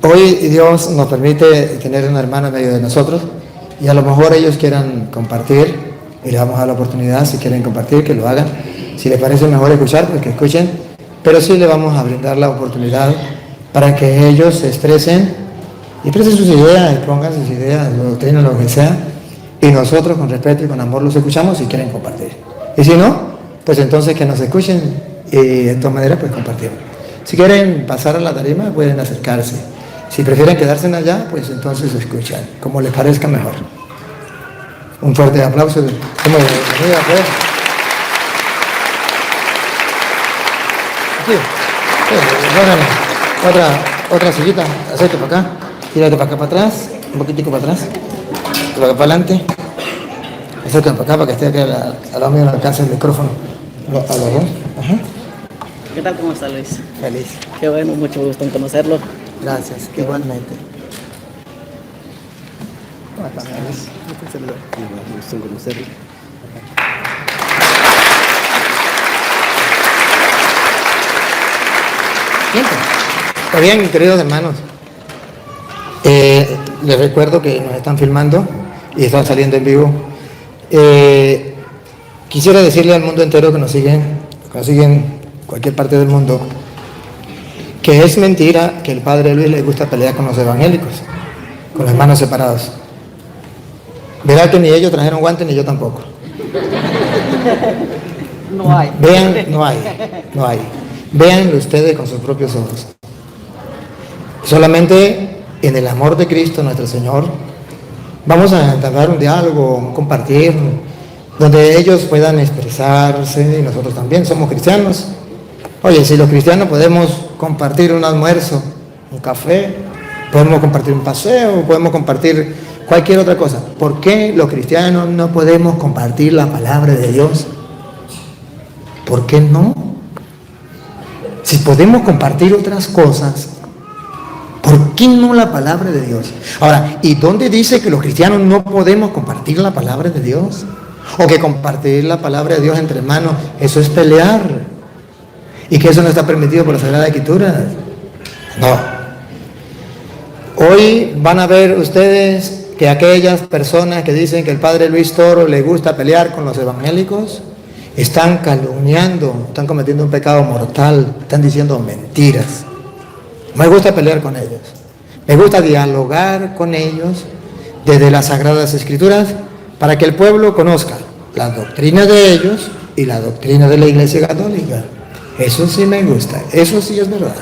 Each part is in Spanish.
Hoy Dios nos permite tener una hermana en medio de nosotros y a lo mejor ellos quieran compartir y les vamos a dar la oportunidad, si quieren compartir, que lo hagan. Si les parece mejor escuchar, pues que escuchen, pero sí le vamos a brindar la oportunidad para que ellos se expresen sus ideas, expongan sus ideas, la doctrina, lo que sea, y nosotros con respeto y con amor los escuchamos si quieren compartir. Y si no, pues entonces que nos escuchen y de todas maneras pues compartimos. Si quieren pasar a la tarima, pueden acercarse. Si prefieren quedarse allá, pues entonces escuchan, como les parezca mejor. Un fuerte aplauso. Otra sillita, acércate para acá, tírate para acá para atrás, un poquitico para atrás, para acá para adelante, acércate para acá para que esté aquí a la mío, no alcance el micrófono. A los dos. Ajá. ¿Qué tal? ¿Cómo está, Luis? Feliz. Qué bueno, mucho gusto en conocerlo. Gracias, igualmente. ¿Cómo estás, Luis? Me gusto en conocerlo. Está bien, queridos hermanos. Les recuerdo que nos están filmando y están saliendo en vivo. Quisiera decirle al mundo entero que nos siguen en cualquier parte del mundo, que es mentira que el padre Luis le gusta pelear con los evangélicos, con las manos separadas. Verá que ni ellos trajeron guantes ni yo tampoco. No hay. Vean, no hay. Véanlo ustedes con sus propios ojos. Solamente en el amor de Cristo nuestro Señor vamos a entablar un diálogo, compartir, donde ellos puedan expresarse y nosotros también somos cristianos. Oye, si los cristianos podemos compartir un almuerzo, un café, podemos compartir un paseo, podemos compartir cualquier otra cosa, ¿por qué los cristianos no podemos compartir la palabra de Dios? ¿Por qué no? Si podemos compartir otras cosas, ¿por qué no la palabra de Dios? Ahora, ¿y dónde dice que los cristianos no podemos compartir la palabra de Dios? O que compartir la palabra de Dios entre hermanos, eso es pelear. Y que eso no está permitido por la Sagrada Escritura. No. Hoy van a ver ustedes que aquellas personas que dicen que el padre Luis Toro le gusta pelear con los evangélicos, están calumniando, están cometiendo un pecado mortal, están diciendo mentiras. Me gusta pelear con ellos. Me gusta dialogar con ellos desde las Sagradas Escrituras para que el pueblo conozca la doctrina de ellos y la doctrina de la Iglesia Católica. Eso sí me gusta, eso sí es verdad.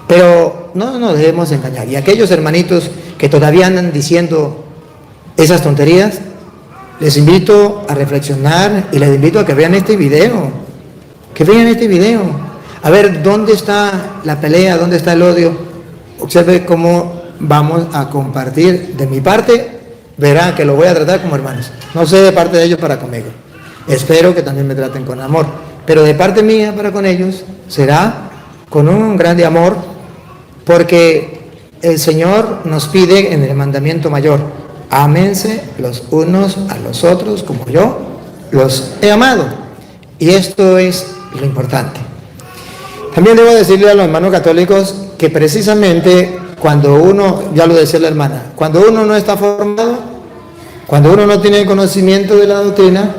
Pero no nos debemos engañar. Y aquellos hermanitos que todavía andan diciendo esas tonterías, les invito a reflexionar y les invito a que vean este video. Que vean este video. A ver, ¿dónde está la pelea? ¿Dónde está el odio? Observe cómo vamos a compartir. De mi parte, verá que lo voy a tratar como hermanos. No sé de parte de ellos para conmigo. Espero que también me traten con amor. Pero de parte mía para con ellos será con un grande amor, porque el Señor nos pide en el mandamiento mayor: ámense los unos a los otros como yo los he amado. Y esto es lo importante. También debo decirle a los hermanos católicos que precisamente cuando uno, ya lo decía la hermana, cuando uno no está formado, cuando uno no tiene conocimiento de la doctrina,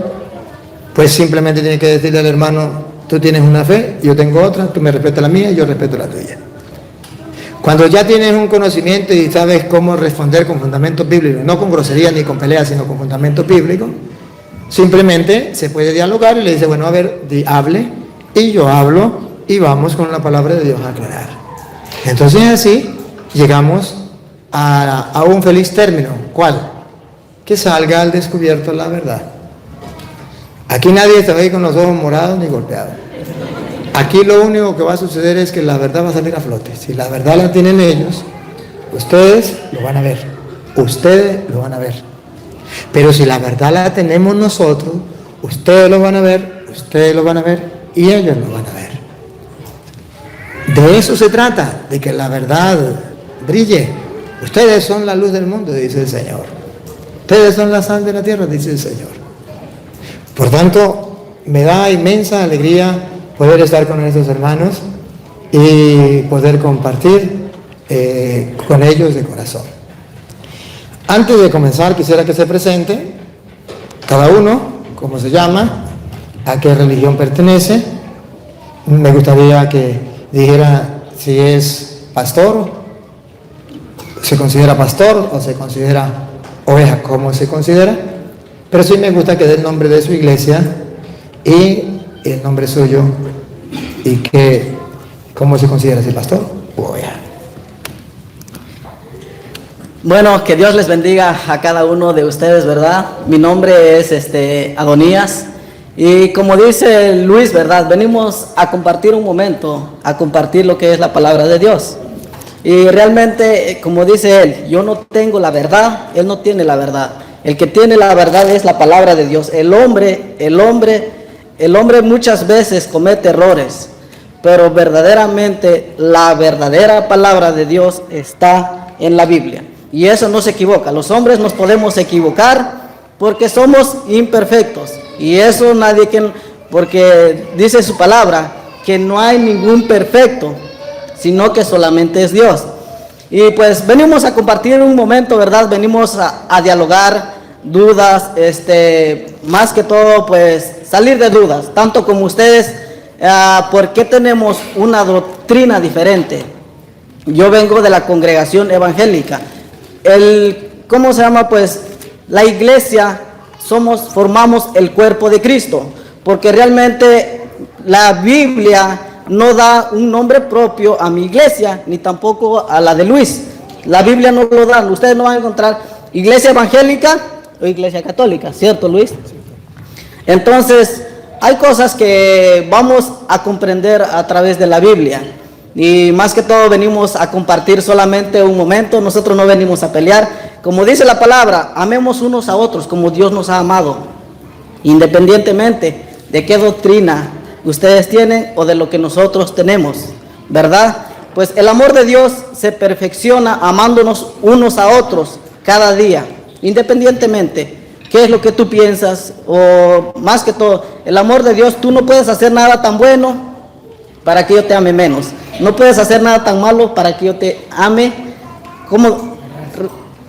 pues simplemente tiene que decirle al hermano: tú tienes una fe, yo tengo otra, tú me respetas la mía y yo respeto la tuya. Cuando ya tienes un conocimiento y sabes cómo responder con fundamentos bíblicos, no con groserías ni con peleas, sino con fundamentos bíblicos, simplemente se puede dialogar y le dice: bueno, a ver, hable, y yo hablo, y vamos con la palabra de Dios a aclarar. Entonces así llegamos a un feliz término. ¿Cuál? Que salga al descubierto la verdad. Aquí nadie está ahí con los ojos morados ni golpeados. Aquí lo único que va a suceder es que la verdad va a salir a flote. Si la verdad la tienen ellos, ustedes lo van a ver. Ustedes lo van a ver. Pero si la verdad la tenemos nosotros, ustedes lo van a ver, ustedes lo van a ver y ellos lo van a ver. De eso se trata, de que la verdad brille. Ustedes son la luz del mundo, dice el Señor. Ustedes son la sal de la tierra, dice el Señor. Por tanto, me da inmensa alegría poder estar con estos hermanos y poder compartir con ellos de corazón. Antes de comenzar, quisiera que se presente cada uno, cómo se llama, a qué religión pertenece. Me gustaría que dijera si es pastor, se considera pastor o se considera oveja, cómo se considera. Pero sí me gusta que dé el nombre de su iglesia y el nombre suyo y que cómo se considera, si pastor o oveja. Bueno, que Dios les bendiga a cada uno de ustedes, ¿verdad? Mi nombre es Adonías y como dice Luis, ¿verdad? Venimos a compartir un momento, a compartir lo que es la palabra de Dios. Y realmente, como dice él, yo no tengo la verdad, él no tiene la verdad. El que tiene la verdad es la palabra de Dios. El hombre muchas veces comete errores, pero verdaderamente la verdadera palabra de Dios está en la Biblia. Y eso no se equivoca. Los hombres nos podemos equivocar porque somos imperfectos. Y eso nadie porque dice su palabra que no hay ningún perfecto, sino que solamente es Dios. Y pues venimos a compartir un momento, ¿verdad? Venimos a dialogar dudas, más que todo pues salir de dudas, tanto como ustedes, ¿por qué tenemos una doctrina diferente? Yo vengo de la congregación evangélica. ¿Cómo se llama? Pues la iglesia formamos el cuerpo de Cristo, porque realmente la Biblia no da un nombre propio a mi iglesia, ni tampoco a la de Luis. La Biblia no lo da. Ustedes no van a encontrar iglesia evangélica o iglesia católica, ¿cierto, Luis? Entonces, hay cosas que vamos a comprender a través de la Biblia. Y más que todo venimos a compartir solamente un momento. Nosotros no venimos a pelear. Como dice la palabra, amemos unos a otros como Dios nos ha amado, independientemente de qué doctrina ustedes tienen o de lo que nosotros tenemos, ¿verdad? Pues el amor de Dios se perfecciona amándonos unos a otros cada día, independientemente qué es lo que tú piensas, o más que todo, el amor de Dios, tú no puedes hacer nada tan bueno para que yo te ame menos, no puedes hacer nada tan malo para que yo te ame, como...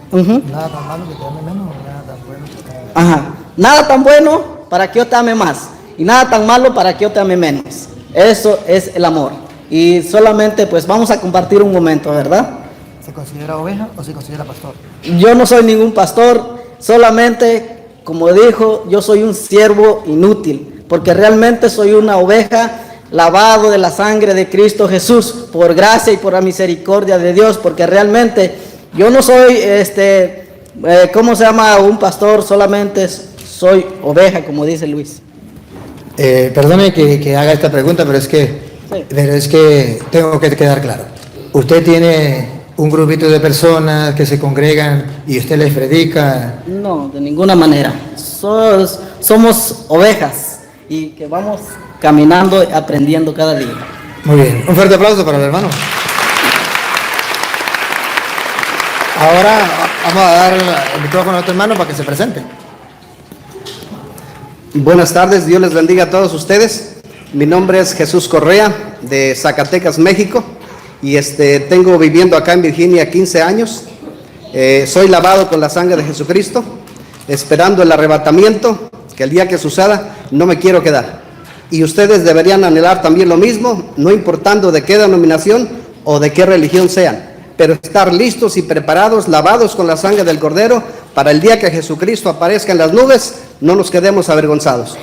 Nada tan malo que te ame menos, nada tan bueno que te ame menos. Ajá, nada tan bueno para que yo te ame más, y nada tan malo para que yo te ame menos. Eso es el amor. Y solamente pues vamos a compartir un momento, ¿verdad? ¿Se considera oveja o se considera pastor? Yo no soy ningún pastor, solamente, como dijo, yo soy un siervo inútil, porque realmente soy una oveja lavado de la sangre de Cristo Jesús, por gracia y por la misericordia de Dios, porque realmente yo no soy, ¿cómo se llama? Un pastor, solamente soy oveja, como dice Luis. Perdone que haga esta pregunta, pero es que tengo que quedar claro. Usted tiene un grupito de personas que se congregan y usted les predica. No, de ninguna manera. Somos ovejas y que vamos caminando y aprendiendo cada día. Muy bien, un fuerte aplauso para el hermano. Ahora vamos a dar el micrófono a otro hermano para que se presente. Buenas tardes, Dios les bendiga a todos ustedes. Mi nombre es Jesús Correa, de Zacatecas, México, y tengo viviendo acá en Virginia 15 años. Soy lavado con la sangre de Jesucristo, esperando el arrebatamiento, que el día que suceda no me quiero quedar. Y ustedes deberían anhelar también lo mismo, no importando de qué denominación o de qué religión sean, pero estar listos y preparados, lavados con la sangre del Cordero, para el día que Jesucristo aparezca en las nubes, no nos quedemos avergonzados.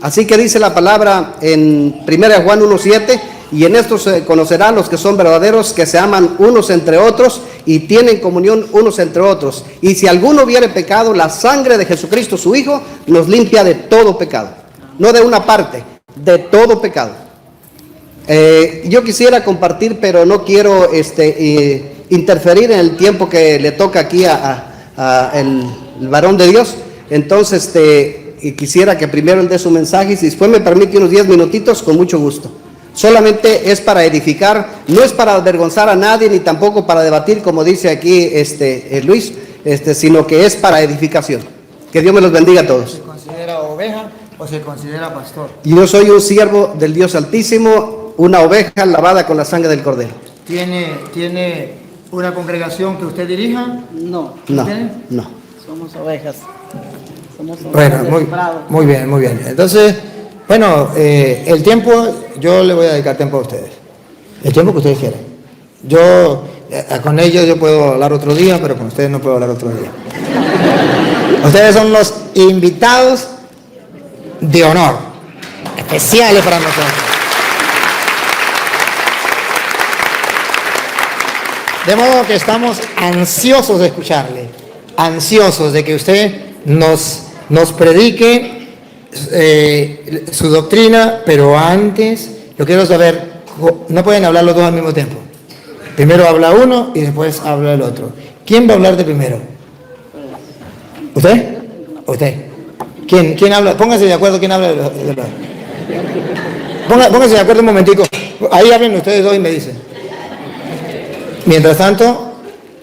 Así que dice la palabra en 1 Juan 1:7, y en esto se conocerán los que son verdaderos, que se aman unos entre otros y tienen comunión unos entre otros. Y si alguno hubiere pecado, la sangre de Jesucristo su Hijo nos limpia de todo pecado. No de una parte, de todo pecado. Yo quisiera compartir, pero no quiero interferir en el tiempo que le toca aquí el varón de Dios. Entonces quisiera que primero él dé su mensaje, y si después me permite unos 10 minutitos, con mucho gusto. Solamente es para edificar, no es para avergonzar a nadie, ni tampoco para debatir, como dice aquí Luis, sino que es para edificación. Que Dios me los bendiga a todos. ¿Se considera oveja o se considera pastor? Yo soy un siervo del Dios Altísimo, una oveja lavada con la sangre del Cordero. ¿Tiene una congregación que usted dirija? No. No, ¿Tiene? no. Somos ovejas. Somos ovejas Bueno, del prado. muy bien, muy bien. Entonces, bueno, el tiempo, yo le voy a dedicar tiempo a ustedes. El tiempo que ustedes quieran. Yo, con ellos yo puedo hablar otro día, pero con ustedes no puedo hablar otro día. Ustedes son los invitados de honor, especiales para nosotros. De modo que estamos ansiosos de escucharle, ansiosos de que usted nos predique su doctrina, pero antes yo quiero saber, no pueden hablar los dos al mismo tiempo. Primero habla uno y después habla el otro. ¿Quién va a hablar de primero? ¿Usted? ¿Usted? ¿Quién habla? Pónganse de acuerdo quién habla Pónganse de acuerdo un momentico. Ahí hablen ustedes dos y me dicen. Mientras tanto,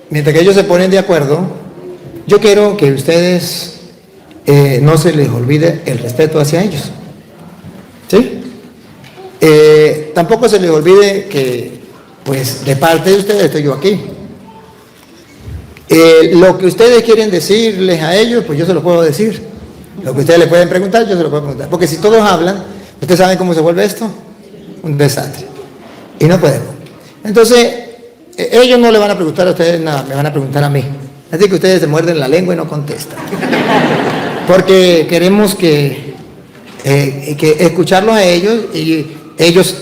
mientras que ellos se ponen de acuerdo, yo quiero que ustedes no se les olvide el respeto hacia ellos. ¿Sí? Tampoco se les olvide que, pues, de parte de ustedes estoy yo aquí. Lo que ustedes quieren decirles a ellos, pues yo se lo puedo decir. Lo que ustedes le pueden preguntar, yo se lo puedo preguntar. Porque si todos hablan, ¿ustedes saben cómo se vuelve esto? Un desastre. Y no podemos. Entonces, ellos no le van a preguntar a ustedes nada, me van a preguntar a mí. Así que ustedes se muerden la lengua y no contestan. Porque queremos que escucharlos a ellos, y ellos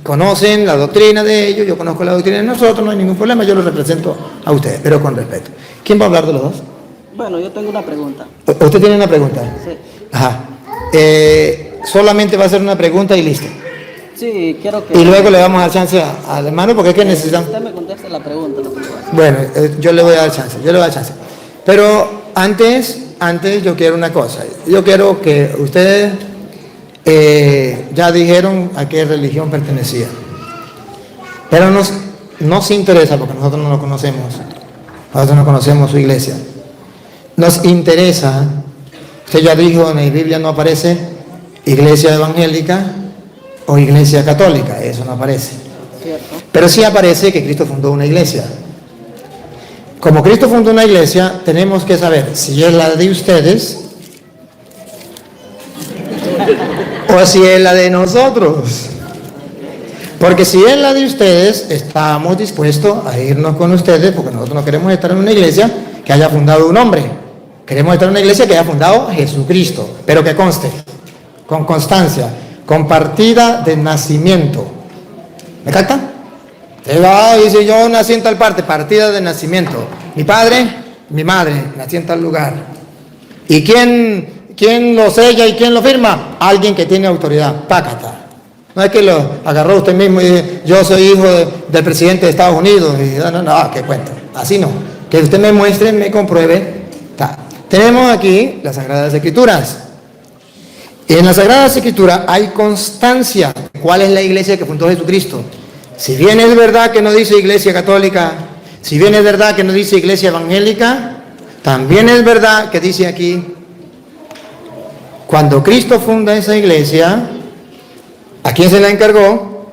conocen la doctrina de ellos, yo conozco la doctrina de nosotros, no hay ningún problema, yo los represento a ustedes, pero con respeto. ¿Quién va a hablar de los dos? Bueno, yo tengo una pregunta. ¿Usted tiene una pregunta? Sí. Ajá. Solamente va a hacer una pregunta y listo. Sí, quiero que... Y luego le vamos a dar chance al hermano porque es que necesitamos... Usted me conteste la pregunta. Lo que yo hago. Bueno, yo le voy a dar chance, Pero antes yo quiero una cosa. Yo quiero que ustedes ya dijeron a qué religión pertenecían. Pero nos interesa, porque nosotros no lo conocemos. Nosotros no conocemos su iglesia. Nos interesa, usted ya dijo, en la Biblia no aparece iglesia evangélica o iglesia católica, eso no aparece. ¿Cierto? Pero sí aparece que Cristo fundó una iglesia. Como Cristo fundó una iglesia, tenemos que saber si es la de ustedes o si es la de nosotros. Porque si es la de ustedes, estamos dispuestos a irnos con ustedes, porque nosotros no queremos estar en una iglesia que haya fundado un hombre. Queremos estar en una iglesia que haya fundado Jesucristo, pero que conste, con constancia, con partida de nacimiento. ¿Me captan? Dice, yo nací en tal parte, partida de nacimiento. Mi padre, mi madre, nací en tal lugar. ¿Y quién lo sella y quién lo firma? Alguien que tiene autoridad. Pácata. No es que lo agarró usted mismo y dice, yo soy hijo del presidente de Estados Unidos. Y no, qué cuento. Así no. Que usted me muestre, me compruebe. Tenemos aquí las Sagradas Escrituras. En las Sagradas Escrituras hay constancia. ¿Cuál es la iglesia que fundó Jesucristo? Si bien es verdad que no dice iglesia católica, si bien es verdad que no dice iglesia evangélica, también es verdad que dice aquí, cuando Cristo funda esa iglesia, ¿a quién se la encargó?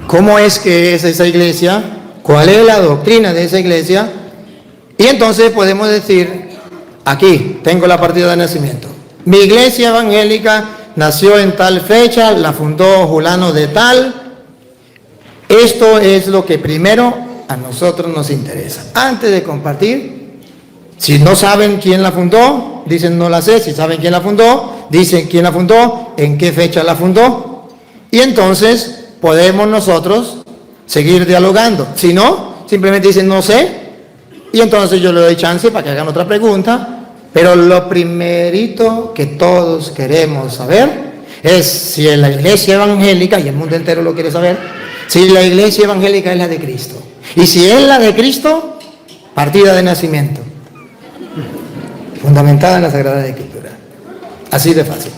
¿Cómo es que es esa iglesia? ¿Cuál es la doctrina de esa iglesia? Y entonces podemos decir, aquí tengo la partida de nacimiento. Mi iglesia evangélica nació en tal fecha, la fundó Julano de tal. Esto es lo que primero a nosotros nos interesa. Antes de compartir, si no saben quién la fundó, dicen no la sé. Si saben quién la fundó, dicen quién la fundó, en qué fecha la fundó. Y entonces podemos nosotros seguir dialogando. Si no, simplemente dicen no sé. Y entonces yo le doy chance para que hagan otra pregunta. Pero lo primerito que todos queremos saber es si es la iglesia evangélica, y el mundo entero lo quiere saber, si la iglesia evangélica es la de Cristo. Y si es la de Cristo, partida de nacimiento. Fundamentada en la Sagrada Escritura. Así de fácil.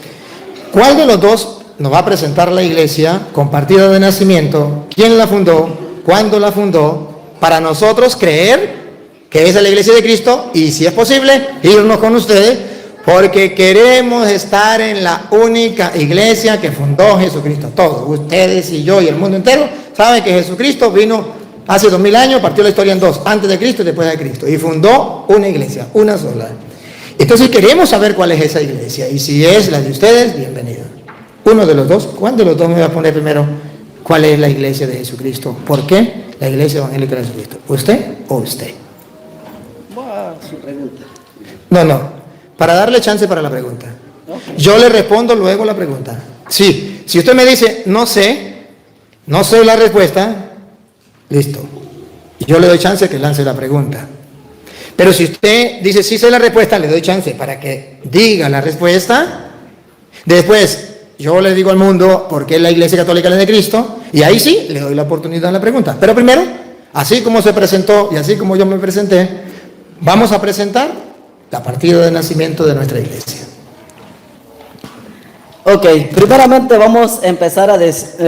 ¿Cuál de los dos nos va a presentar la iglesia con partida de nacimiento? ¿Quién la fundó? ¿Cuándo la fundó? Para nosotros creer que esa es la iglesia de Cristo y, si es posible, irnos con ustedes, porque queremos estar en la única iglesia que fundó Jesucristo. Todos, ustedes y yo y el mundo entero, saben que Jesucristo vino Hace 2000 años partió la historia en dos, antes de Cristo y después de Cristo. Y fundó una iglesia, una sola. Entonces queremos saber cuál es esa iglesia. Y si es la de ustedes, bienvenido. Uno de los dos, ¿cuál de los dos me va a poner primero cuál es la iglesia de Jesucristo? ¿Por qué la iglesia evangélica de Jesucristo? ¿Usted o usted? Su pregunta. No. Para darle chance para la pregunta. Yo le respondo luego la pregunta. Sí, si usted me dice, no sé la respuesta, listo. Yo le doy chance que lance la pregunta. Pero si usted dice, sí sé la respuesta, le doy chance para que diga la respuesta. Después, yo le digo al mundo por qué la Iglesia Católica es de Cristo, y ahí sí le doy la oportunidad a la pregunta. Pero primero, así como se presentó y así como yo me presenté, vamos a presentar la partida de nacimiento de nuestra iglesia. Ok, primeramente vamos a empezar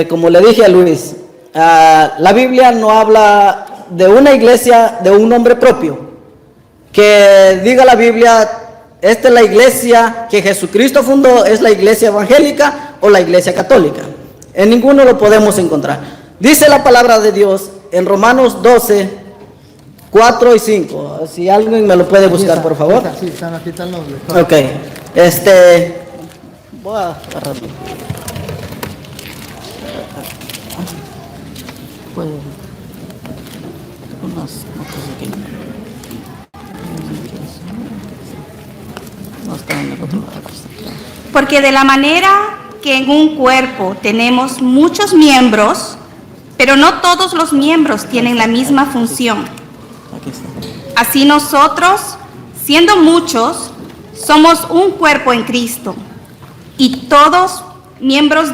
como le dije a Luis, la Biblia no habla de una iglesia de un nombre propio. Que diga la Biblia, esta es la iglesia que Jesucristo fundó, es la iglesia evangélica o la iglesia católica. En ninguno lo podemos encontrar. Dice la palabra de Dios en Romanos 12, 4 y 5. Si alguien me lo puede buscar, por favor. Sí, aquí están los... Ok, voy a agarrarlo. Porque de la manera que en un cuerpo tenemos muchos miembros, pero no todos los miembros tienen la misma función. Así nosotros, siendo muchos, somos un cuerpo en Cristo, y todos miembros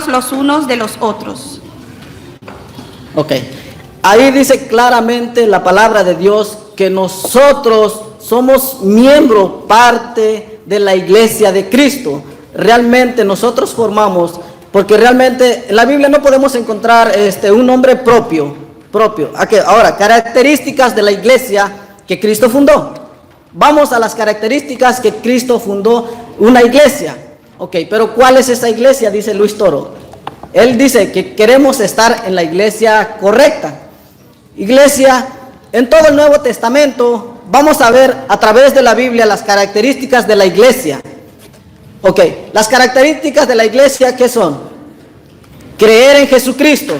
los unos de los otros. Ok, ahí dice claramente la palabra de Dios que nosotros somos miembros, parte de la iglesia de Cristo. Realmente nosotros formamos, porque realmente en la Biblia no podemos encontrar un nombre propio. Ahora, características de la iglesia que Cristo fundó. Vamos a las características que Cristo fundó una iglesia. Ok, pero ¿cuál es esa iglesia? Dice Luis Toro. Él dice que queremos estar en la iglesia correcta. Iglesia, en todo el Nuevo Testamento, vamos a ver a través de la Biblia las características de la iglesia. Ok, las características de la iglesia, ¿qué son? Creer en Jesucristo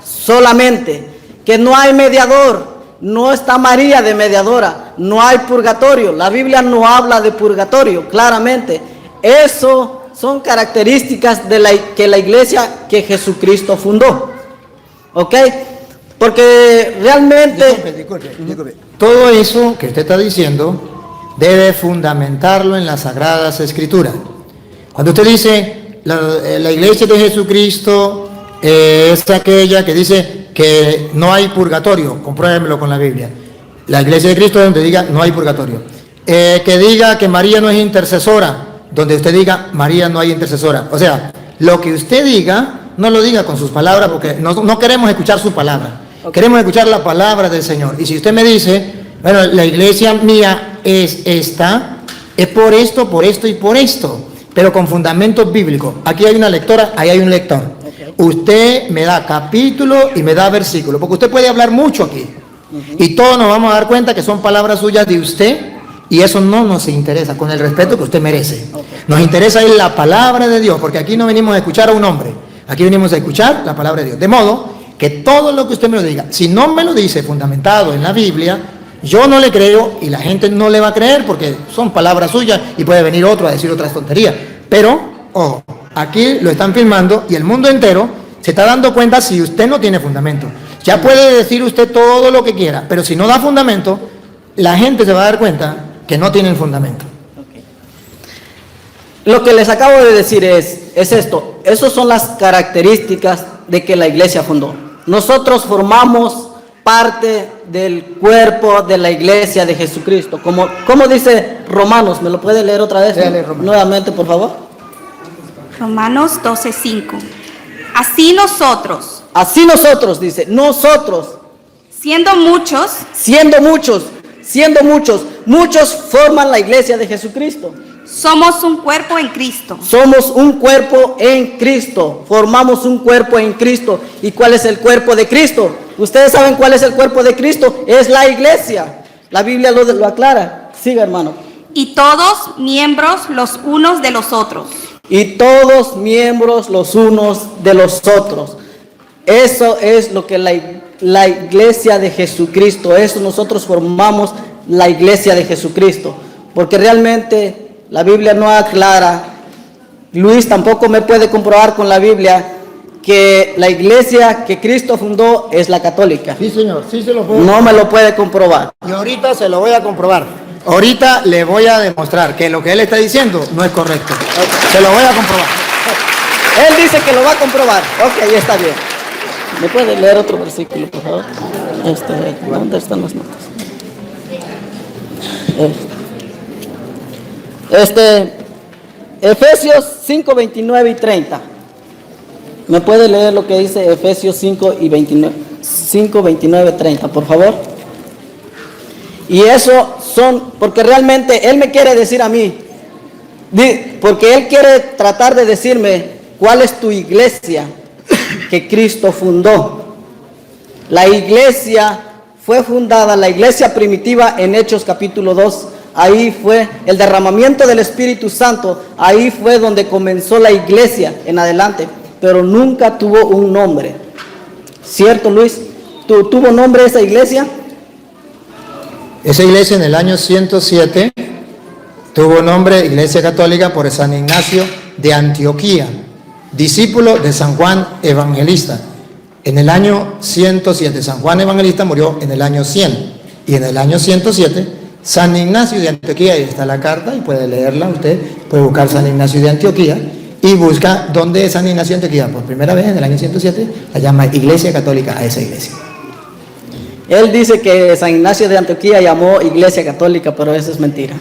solamente, que no hay mediador, no está María de mediadora, no hay purgatorio. La Biblia no habla de purgatorio, claramente. Eso son características que la iglesia que Jesucristo fundó. ¿Ok? Porque realmente... Disculpe. Todo eso que usted está diciendo debe fundamentarlo en las Sagradas Escrituras. Cuando usted dice la iglesia de Jesucristo es aquella que dice que no hay purgatorio, compruébemelo con la Biblia. La iglesia de Cristo es donde diga no hay purgatorio. Que diga que María no es intercesora, donde usted diga María no hay intercesora. O sea, lo que usted diga, no lo diga con sus palabras, porque no queremos escuchar su palabra. Queremos escuchar la palabra del Señor. Y si usted me dice, bueno, la iglesia mía es esta, es por esto y por esto, pero con fundamentos bíblicos. Aquí hay una lectora, ahí hay un lector. Usted me da capítulo y me da versículo, porque usted puede hablar mucho aquí. Y todos nos vamos a dar cuenta que son palabras suyas de usted, y eso no nos interesa, con el respeto que usted merece. Nos interesa es la palabra de Dios, porque aquí no venimos a escuchar a un hombre, aquí venimos a escuchar la palabra de Dios. De modo que todo lo que usted me lo diga, si no me lo dice fundamentado en la Biblia, yo no le creo y la gente no le va a creer porque son palabras suyas y puede venir otro a decir otras tonterías. Pero, ojo, aquí lo están filmando y el mundo entero se está dando cuenta si usted no tiene fundamento. Ya puede decir usted todo lo que quiera, pero si no da fundamento, la gente se va a dar cuenta que no tienen fundamento. Lo que les acabo de decir es esto. Esas son las características de que la iglesia fundó. Nosotros formamos parte del cuerpo de la iglesia de Jesucristo. Como dice Romanos, ¿me lo puede leer otra vez? Nuevamente, por favor. Romanos 12:5. Así nosotros, dice, nosotros. Siendo muchos, Muchos forman la iglesia de Jesucristo. Somos un cuerpo en Cristo. Somos un cuerpo en Cristo. Formamos un cuerpo en Cristo. ¿Y cuál es el cuerpo de Cristo? Ustedes saben cuál es el cuerpo de Cristo. Es la iglesia. La Biblia lo aclara. Siga, hermano. Y todos miembros los unos de los otros. Y todos miembros los unos de los otros. Eso es lo que la iglesia de Jesucristo. Eso nosotros formamos la iglesia de Jesucristo. Porque realmente la Biblia no aclara. Luis tampoco me puede comprobar con la Biblia que la iglesia que Cristo fundó es la católica. Sí, señor, sí se lo puedo. No me lo puede comprobar. Y ahorita se lo voy a comprobar. Ahorita le voy a demostrar que lo que él está diciendo no es correcto. Se lo voy a comprobar. Él dice que lo va a comprobar. Ok, está bien. ¿Me puede leer otro versículo, por favor? ¿Dónde están las notas? Efesios 5, 29 y 30. ¿Me puede leer lo que dice Efesios 5 y 29? 5, 29, 30, por favor. Y eso son, porque realmente Él me quiere decir a mí, porque Él quiere tratar de decirme cuál es tu iglesia que Cristo fundó. La iglesia fue fundada, la iglesia primitiva en Hechos capítulo 2, ahí fue el derramamiento del Espíritu Santo, ahí fue donde comenzó la iglesia en adelante, pero nunca tuvo un nombre. ¿Cierto, Luis? ¿Tuvo nombre esa iglesia? Esa iglesia en el año 107 tuvo nombre Iglesia Católica por San Ignacio de Antioquía, discípulo de San Juan Evangelista. En el año 107, San Juan Evangelista murió en el año 100. Y en el año 107, San Ignacio de Antioquía, ahí está la carta y puede leerla usted, puede buscar San Ignacio de Antioquía y busca dónde es San Ignacio de Antioquía. Por primera vez en el año 107, la llama Iglesia Católica a esa iglesia. Él dice que San Ignacio de Antioquía llamó Iglesia Católica, pero eso es mentira.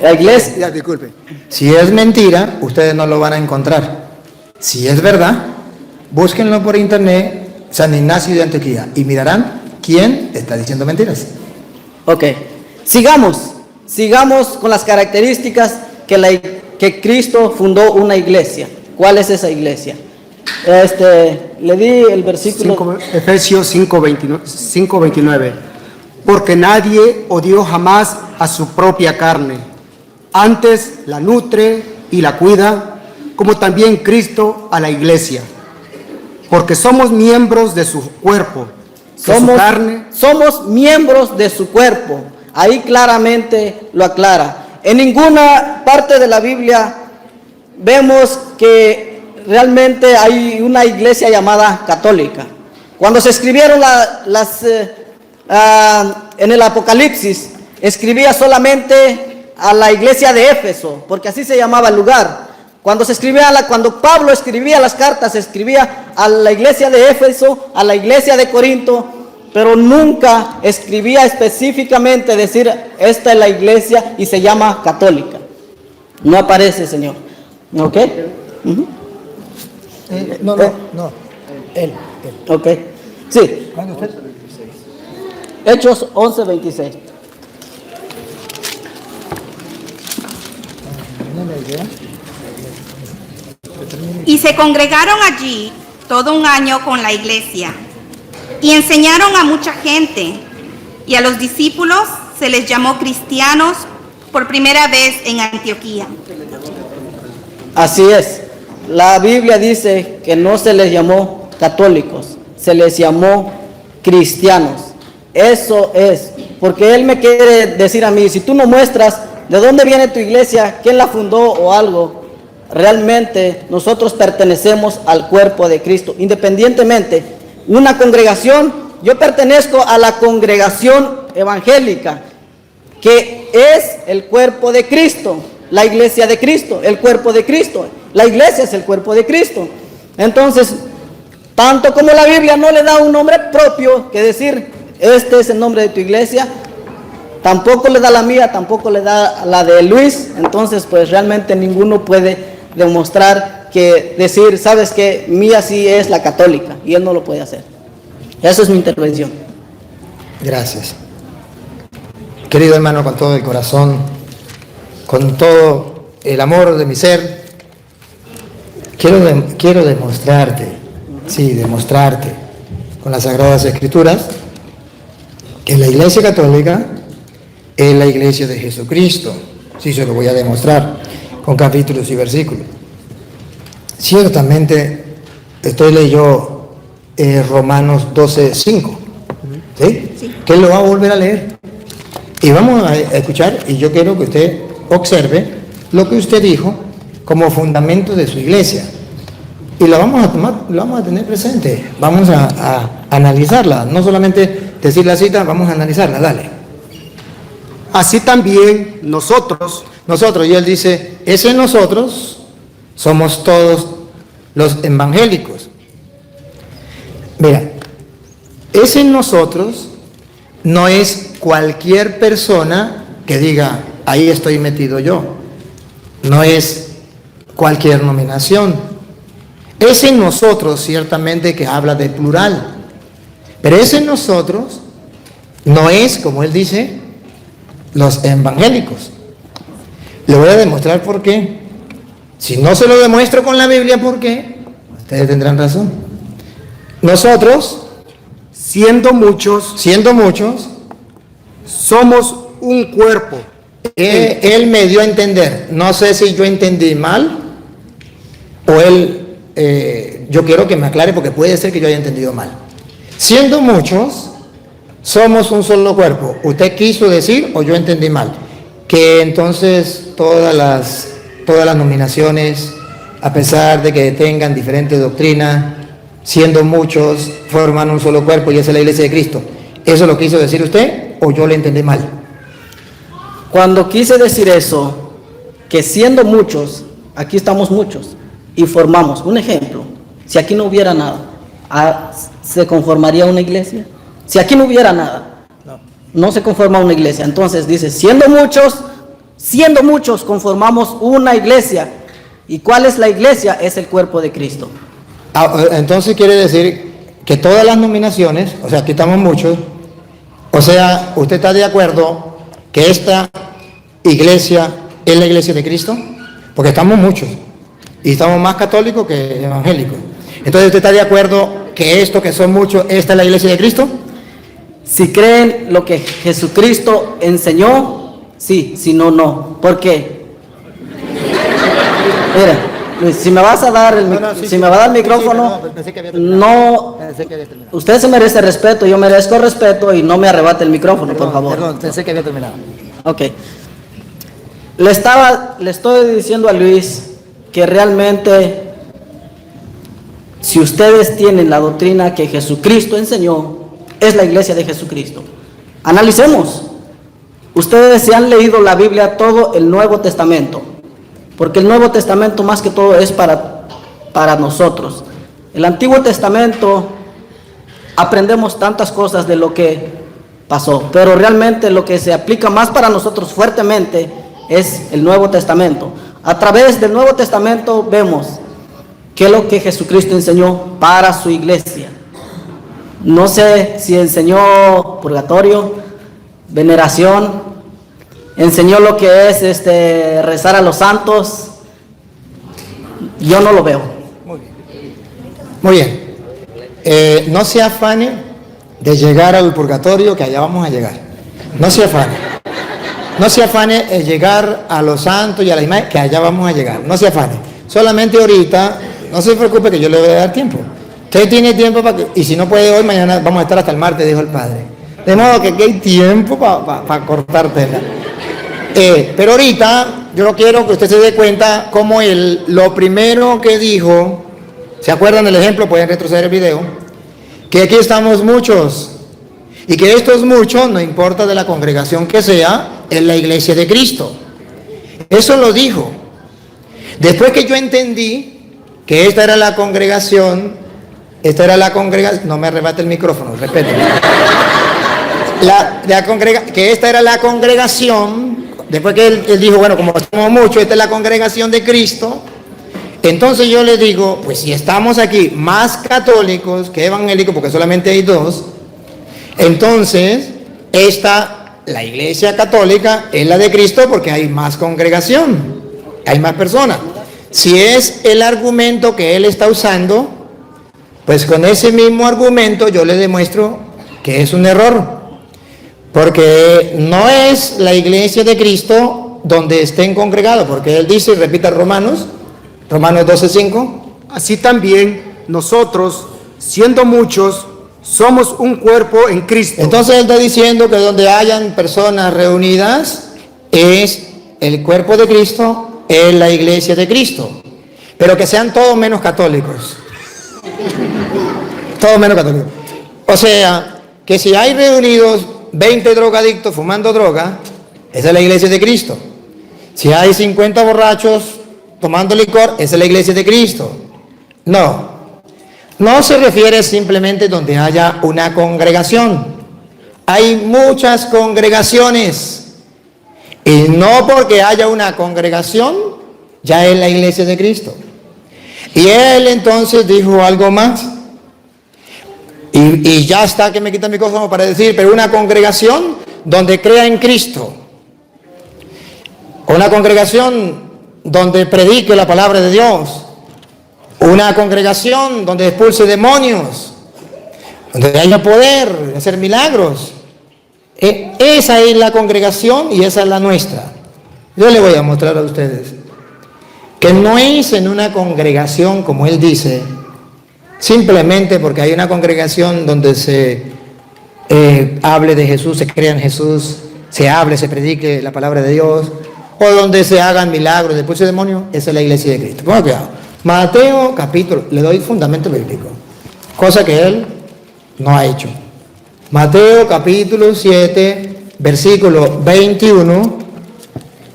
La iglesia... Ya, disculpe. Si es mentira, ustedes no lo van a encontrar. Si es verdad, búsquenlo por internet, San Ignacio de Antioquía, y mirarán quién está diciendo mentiras. Ok, sigamos con las características que Cristo fundó una iglesia. ¿Cuál es esa iglesia? Le di el versículo. Efesios 5:29. Porque nadie odió jamás a su propia carne, antes la nutre y la cuida, como también Cristo a la iglesia, porque somos miembros de su cuerpo, de su carne. Somos miembros de su cuerpo. Ahí claramente lo aclara. En ninguna parte de la Biblia vemos que realmente hay una iglesia llamada católica. Cuando se escribieron en el Apocalipsis, escribía solamente a la iglesia de Éfeso, porque así se llamaba el lugar. Cuando Pablo escribía las cartas, escribía a la iglesia de Éfeso, a la iglesia de Corinto, pero nunca escribía específicamente decir, esta es la iglesia y se llama católica. No aparece, Señor. ¿Ok? No. Él. Ok. Sí. Hechos 11:26. Y se congregaron allí todo un año con la iglesia y enseñaron a mucha gente, y a los discípulos se les llamó cristianos por primera vez en Antioquía. Así es. La Biblia dice que no se les llamó católicos, se les llamó cristianos. Eso es, porque Él me quiere decir a mí, si tú no muestras de dónde viene tu iglesia, quién la fundó o algo, realmente nosotros pertenecemos al cuerpo de Cristo. Independientemente, una congregación, yo pertenezco a la congregación evangélica, que es el cuerpo de Cristo, la iglesia de Cristo, el cuerpo de Cristo. La iglesia es el cuerpo de Cristo. Entonces, tanto como la Biblia no le da un nombre propio, que decir, este es el nombre de tu iglesia, tampoco le da la mía, tampoco le da la de Luis. Entonces, pues realmente ninguno puede demostrar que decir, sabes que mía sí es la católica, y él no lo puede hacer. Esa es mi intervención. Gracias. Querido hermano, con todo el corazón, con todo el amor de mi ser, quiero demostrarte, con las Sagradas Escrituras, que la Iglesia Católica es la Iglesia de Jesucristo. Sí, se lo voy a demostrar con capítulos y versículos. Ciertamente, usted leyó Romanos 12:5, ¿sí? Sí. Que él lo va a volver a leer. Y vamos a escuchar, y yo quiero que usted observe lo que usted dijo como fundamento de su iglesia. Y lo vamos a tomar, lo vamos a tener presente. Vamos a analizarla, no solamente decir la cita, vamos a analizarla, dale. Así también nosotros, Y él dice, ese nosotros somos todos los evangélicos. Mira, ese nosotros no es cualquier persona que diga, ahí estoy metido yo. No es cualquier nominación. Ese nosotros ciertamente que habla de plural. Pero ese nosotros no es, como él dice, los evangélicos. Le voy a demostrar por qué. Si no se lo demuestro con la Biblia, ¿por qué? Ustedes tendrán razón. Nosotros, siendo muchos, somos un cuerpo. él me dio a entender. No sé si yo entendí mal o él, yo quiero que me aclare porque puede ser que yo haya entendido mal. Siendo muchos, somos un solo cuerpo. ¿Usted quiso decir o yo entendí mal? Que entonces todas las nominaciones, a pesar de que tengan diferentes doctrinas, siendo muchos, forman un solo cuerpo y esa es la Iglesia de Cristo. ¿Eso lo quiso decir usted o yo le entendí mal? Cuando quise decir eso, que siendo muchos, aquí estamos muchos, y formamos, un ejemplo, si aquí no hubiera nada, ¿se conformaría una iglesia? Si aquí no hubiera nada, no se conforma una iglesia. Entonces dice, siendo muchos conformamos una iglesia. ¿Y cuál es la iglesia? Es el cuerpo de Cristo. Entonces quiere decir que todas las nominaciones, o sea, aquí estamos muchos, o sea, ¿usted está de acuerdo que esta iglesia es la iglesia de Cristo? Porque estamos muchos y estamos más católicos que evangélicos. Entonces, ¿usted está de acuerdo que esto que son muchos, esta es la iglesia de Cristo? Si creen lo que Jesucristo enseñó, sí, si no, no. ¿Por qué? Mira, Luis, si me vas a dar el micrófono, no, usted se merece respeto, yo merezco respeto y no me arrebate el micrófono, por favor. Perdón, pensé que había terminado. Ok. Le estoy diciendo a Luis que realmente, si ustedes tienen la doctrina que Jesucristo enseñó, es la iglesia de Jesucristo. Analicemos. Ustedes se han leído la Biblia, todo el Nuevo Testamento, porque el Nuevo Testamento más que todo es para nosotros. El Antiguo Testamento aprendemos tantas cosas de lo que pasó, pero realmente lo que se aplica más para nosotros fuertemente es el Nuevo Testamento. A través del Nuevo Testamento vemos qué es lo que Jesucristo enseñó para su iglesia. No sé si enseñó purgatorio, veneración, enseñó lo que es rezar a los santos. Yo no lo veo. Muy bien. No se afane de llegar al purgatorio, que allá vamos a llegar. No se afane. No se afane de llegar a los santos y a la imagen, que allá vamos a llegar. No se afane. Solamente ahorita, no se preocupe que yo le voy a dar tiempo. Usted tiene tiempo para que, y si no puede hoy, mañana vamos a estar hasta el martes, dijo el padre. De modo que aquí hay tiempo para cortártela. Pero ahorita yo quiero que usted se dé cuenta cómo lo primero que dijo, ¿se acuerdan del ejemplo? Pueden retroceder el video. Que aquí estamos muchos. Y que estos muchos, no importa de la congregación que sea, es la iglesia de Cristo. Eso lo dijo. Después que yo entendí que esta era la congregación, no me arrebate el micrófono, respéteme. Que esta era la congregación, después que él dijo, bueno, como somos muchos, esta es la congregación de Cristo, entonces yo le digo, pues si estamos aquí más católicos que evangélicos, porque solamente hay dos, entonces esta la iglesia católica es la de Cristo porque hay más congregación, hay más personas. Si es el argumento que él está usando, pues con ese mismo argumento yo le demuestro que es un error. Porque no es la iglesia de Cristo donde estén congregados, porque él dice, y repita Romanos 12:5. Así también nosotros, siendo muchos, somos un cuerpo en Cristo. Entonces él está diciendo que donde hayan personas reunidas es el cuerpo de Cristo, es la iglesia de Cristo. Pero que sean todos menos católicos. Todos menos católicos. O sea, que si hay reunidos 20 drogadictos fumando droga, esa es la iglesia de Cristo. Si hay 50 borrachos tomando licor, esa es la iglesia de Cristo. No se refiere simplemente donde haya una congregación. Hay muchas congregaciones. Y no porque haya una congregación, ya es la iglesia de Cristo. Y él entonces dijo algo más. Y ya está que me quita el micrófono para decir, pero una congregación donde crea en Cristo. Una congregación donde predique la palabra de Dios. Una congregación donde expulse demonios. Donde haya poder de hacer milagros. Esa es la congregación y esa es la nuestra. Yo le voy a mostrar a ustedes que no es en una congregación como él dice, simplemente porque hay una congregación donde se hable de Jesús, se crea en Jesús, se hable, se predique la palabra de Dios, o donde se hagan milagros, después de demonios, esa es la iglesia de Cristo. Ponga cuidado. Mateo capítulo, le doy fundamento bíblico, cosa que él no ha hecho. Mateo capítulo 7, versículo 21,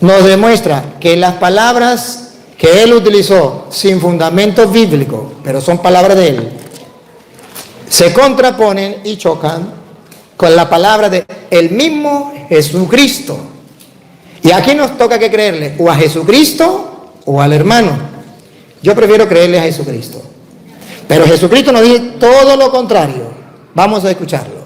nos demuestra que las palabras que él utilizó sin fundamento bíblico, pero son palabras de él, se contraponen y chocan con la palabra de el mismo Jesucristo. Y aquí nos toca que creerle o a Jesucristo o al hermano. Yo prefiero creerle a Jesucristo. Pero Jesucristo nos dice todo lo contrario. Vamos a escucharlo.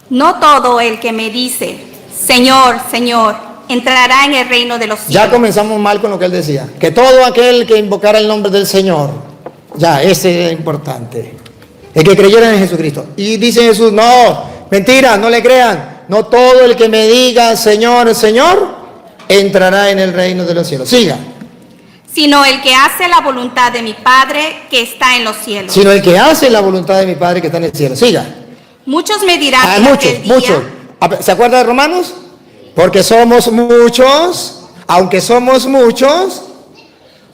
No todo el que me dice, Señor, Señor, entrará en el reino de los cielos. Ya comenzamos mal con lo que él decía. Que todo aquel que invocara el nombre del Señor, ya, ese es importante. El que creyera en Jesucristo. Y dice Jesús, no, mentira, no le crean. No todo el que me diga, Señor, Señor, entrará en el reino de los cielos. Siga. Sino el que hace la voluntad de mi Padre que está en los cielos. Sino el que hace la voluntad de mi Padre que está en el cielo. Siga. Muchos me dirán en Muchos, aquel día, muchos. ¿Se acuerda de Romanos? Porque somos muchos, aunque somos muchos,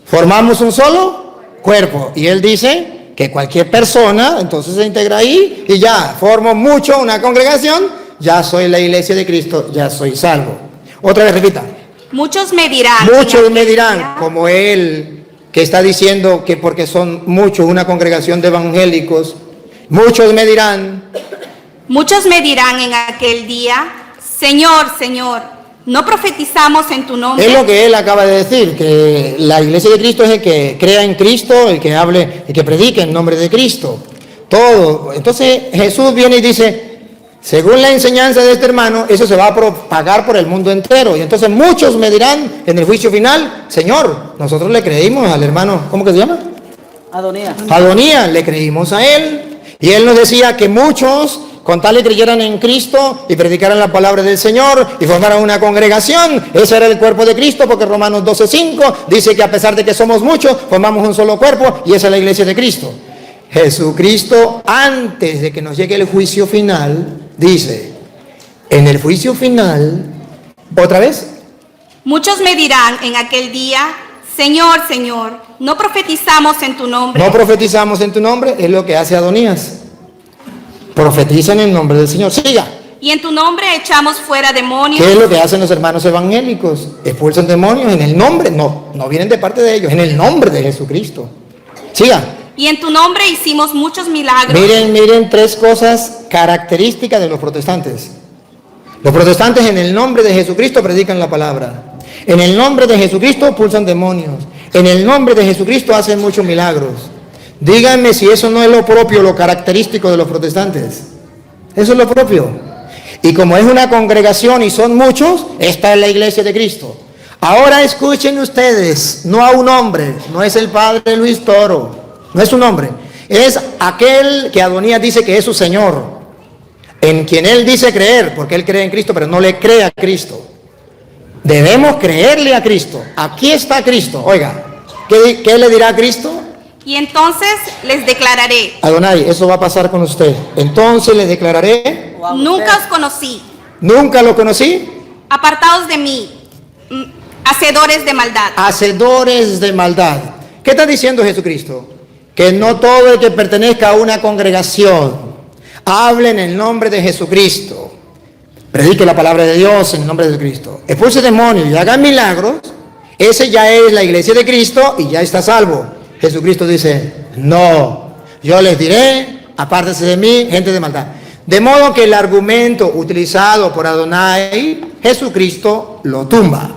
formamos un solo cuerpo. Y él dice que cualquier persona, entonces se integra ahí y ya, formo mucho una congregación, ya soy la iglesia de Cristo, ya soy salvo. Otra vez repita. muchos me dirán, Muchos en me aquel dirán, día, como él, que está diciendo que porque son muchos, una congregación de evangélicos, muchos me dirán en aquel día, Señor, Señor, ¿no profetizamos en tu nombre? es lo que él acaba de decir, que la iglesia de Cristo es el que crea en Cristo, el que hable, el que predique en nombre de Cristo. Todo. Entonces Jesús viene y dice, según la enseñanza de este hermano, eso se va a propagar por el mundo entero. Y entonces muchos me dirán en el juicio final, Señor, nosotros le creímos al hermano, ¿cómo que se llama? Adonías, le creímos a él. Y él nos decía que muchos, con tal le creyeran en Cristo y predicaran la palabra del Señor y formaran una congregación, ese era el cuerpo de Cristo, porque Romanos 12:5 dice que a pesar de que somos muchos, formamos un solo cuerpo y esa es la iglesia de Cristo. Jesucristo, antes de que nos llegue el juicio final, dice, en el juicio final, otra vez, Muchos me dirán en aquel día, Señor, Señor, ¿no profetizamos en tu nombre? no profetizamos en tu nombre, es lo que hace Adonías. Profetizan en el nombre del Señor. Siga. Y en tu nombre echamos fuera demonios. ¿Qué es lo que hacen los hermanos evangélicos? Expulsan demonios en el nombre, no vienen de parte de ellos, en el nombre de Jesucristo. Siga. Y en tu nombre hicimos muchos milagros. Miren tres cosas características de los protestantes. Los protestantes en el nombre de Jesucristo predican la palabra. En el nombre de Jesucristo expulsan demonios. En el nombre de Jesucristo hacen muchos milagros. Díganme si eso no es lo propio, lo característico de los protestantes. Eso es lo propio. Y como es una congregación y son muchos, esta es la iglesia de Cristo. Ahora escuchen ustedes, no a un hombre, no es el padre Luis Toro, no es un hombre, es aquel que Adonías dice que es su Señor, en quien él dice creer, porque él cree en Cristo, pero no le cree a Cristo. Debemos creerle a Cristo. Aquí está Cristo. Oiga, ¿qué le dirá a Cristo? Y entonces les declararé, Adonai, eso va a pasar con usted. Entonces le declararé, nunca os conocí, nunca lo conocí, apartados de mí, hacedores de maldad. hacedores de maldad. ¿Qué está diciendo Jesucristo? Que no todo el que pertenezca a una congregación hable en el nombre de Jesucristo, predique la palabra de Dios en el nombre de Jesucristo, expulse demonios y haga milagros. Ese ya es la iglesia de Cristo y ya está salvo. Jesucristo dice, no, yo les diré, apártense de mí, gente de maldad. De modo que el argumento utilizado por Adonai, Jesucristo lo tumba.